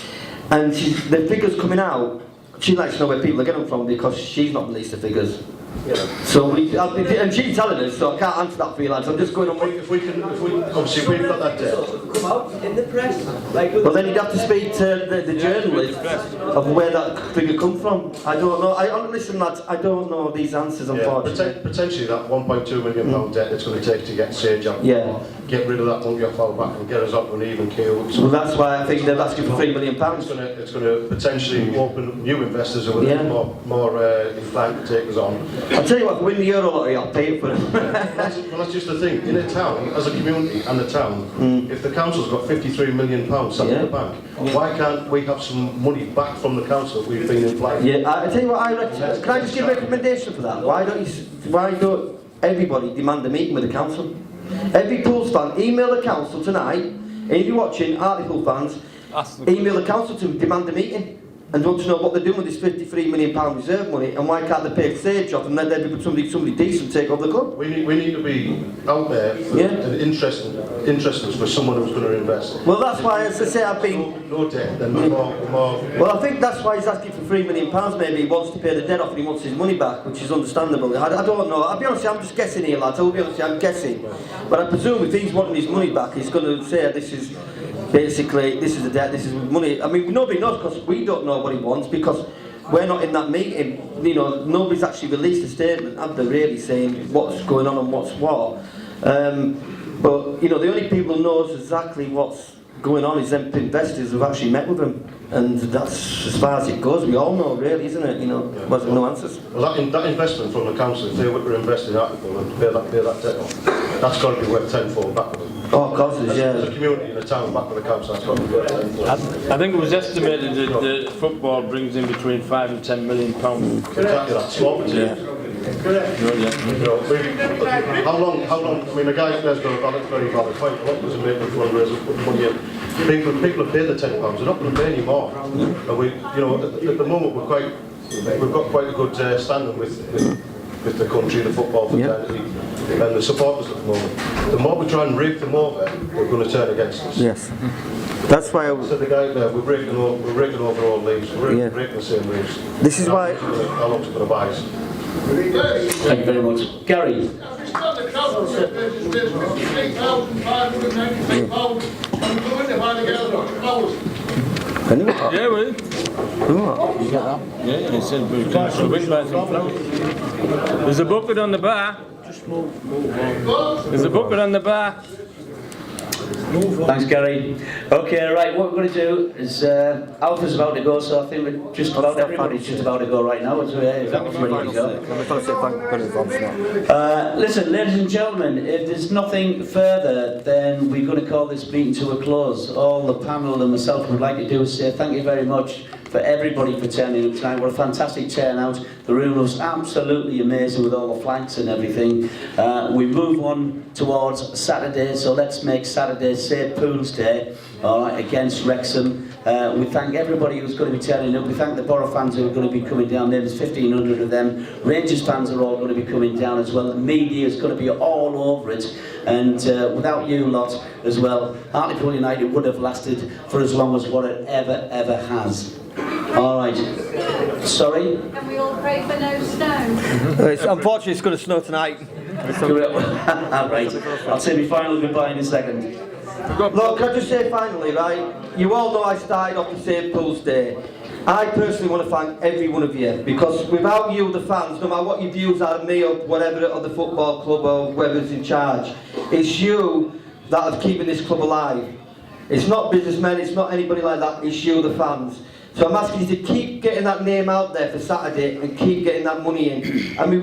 And the figures coming out, she likes to know where people are getting them from, because she's not released the figures. Yeah. So and she's telling us, so I can't answer that for you, lads. I'm just going on. Obviously we've got that debt. Come out in the press. Well, then you'd have to speak to the journalists of where that figure come from. I don't know. Listen, lads, I don't know these answers, unfortunately. Potentially that £1.2 million debt it's going to take to get Sage out. Yeah. Get rid of that monkey off our back and get us up to an even keel. Well, that's why I think they're asking for £3 million. It's going to potentially open new investors who are more inclined to take us on. I'll tell you what, if we win the Euro lottery, I'll pay it for them. Well, that's just the thing. In a town, as a community and a town, if the council's got £53 million sat in the bank, why can't we have some money back from the council if we've been inflated? Yeah, I tell you what, I reckon. Can I just give a recommendation for that? Why don't everybody demand a meeting with the council? Every Pools fan, email the council tonight, and if you're watching, Hartlepool fans, email the council to demand a meeting and want to know what they're doing with this £53 million reserve money, and why can't they pay Sage off and let somebody decent take over the club? We need to be out there and interested for someone who's going to invest. Well, that's why, as I say, I've been... No debt, then more... Well, I think that's why he's asking for £3 million. Maybe he wants to pay the debt off and he wants his money back, which is understandable. I don't know. I'll be honest, I'm just guessing here, lads. I'll be honest, I'm guessing. But I presume if he's wanting his money back, he's going to say this is... Basically, this is the debt, this is money. I mean, nobody knows, because we don't know what he wants, because we're not in that meeting. You know, nobody's actually released a statement, have they, really, saying what's going on and what's what. But, you know, the only people who knows exactly what's going on is them investors who've actually met with him. And that's as far as it goes. We all know, really, isn't it? You know, there's no answers. Well, that investment from the council, if they were to invest in Hartlepool and pay that debt off, that's got to be worth tenfold back to them. Oh, of course it is, yeah. As a community in a town back with the council, that's got to be worth tenfold. I think it was estimated that the football brings in between £5 and £10 million. Exactly, that's what it is. Correct. How long, I mean, the guy there's got a very valid point. What was it making fundraisers, put money in? People have paid the £10, they're not going to pay any more. And we, you know, at the moment we've got quite a good standing with with the country, the football fraternity, and the supporters at the moment. The more we try and rig them over, they're going to turn against us. Yes. That's why I said the guy there, we're breaking over all leaves, we're breaking the same leaves. This is why I looked at the buys. Thank you very much. Gary. Yeah, we. You get that? Yeah, it said we can win by some flowers. There's a bucket on the bar. Just move. There's a bucket on the bar. Thanks, Gary. Okay, right, what we're going to do is, Alpha's about to go, so I think we're just about everybody's just about to go right now. It's ready to go. Listen, ladies and gentlemen, if there's nothing further, then we're going to call this meeting to a close. All the panel and myself would like to do is say thank you very much for everybody for turning up tonight. What a fantastic turnout. The room was absolutely amazing with all the flags and everything. We move on towards Saturday, so let's make Saturday SAVEPOOLSDAY, all right, against Wrexham. We thank everybody who's going to be turning up. We thank the Boro fans who are going to be coming down there. There's 1,500 of them. Rangers fans are all going to be coming down as well. The media is going to be all over it. And without you lot as well, Hartlepool United would have lasted for as long as what it ever has. All right. Sorry? Can we all pray for no snow? Unfortunately, it's going to snow tonight. Right. I'll say my final goodbye in a second. Look, can I just say finally, right? You all know I started off the SAVEPOOLSDAY. I personally want to thank every one of you, because without you, the fans, no matter what your views are of me or whatever, or the football club or whoever's in charge, it's you that are keeping this club alive. It's not businessmen, it's not anybody like that, it's you, the fans. So I'm asking you to keep getting that name out there for Saturday and keep getting that money in. And we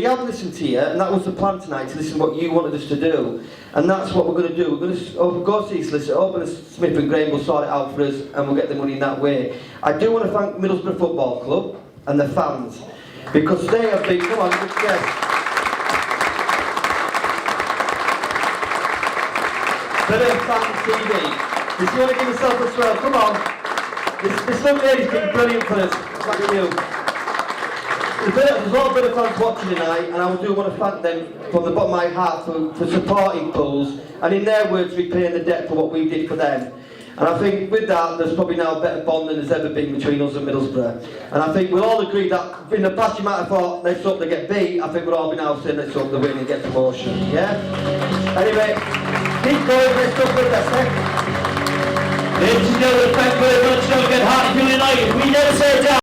have listened to you, and that was the plan tonight, to listen to what you wanted us to do. And that's what we're going to do. We're going to go see solicitor, open a Smith and Graham, will sort it out for us, and we'll get the money in that way. I do want to thank Middlesbrough Football Club and the fans, because they have been, come on, yes. BoroFan TV. If you want to give yourself a swell, come on. This young lady's been brilliant for us. Thank you. There's a lot of Boro fans watching tonight, and I do want to thank them from the bottom of my heart for supporting Pools, and in their words, repaying the debt for what we did for them. And I think with that, there's probably now a better bond than there's ever been between us and Middlesbrough. And I think we'll all agree that in the past you might have thought, let's hope they get beat. I think we'll all be now saying, let's hope they win and get promotion. Yeah? Anyway, keep going, let's go for the best. Ladies and gentlemen, thank you very much. Don't get Hartlepool United. We never say down.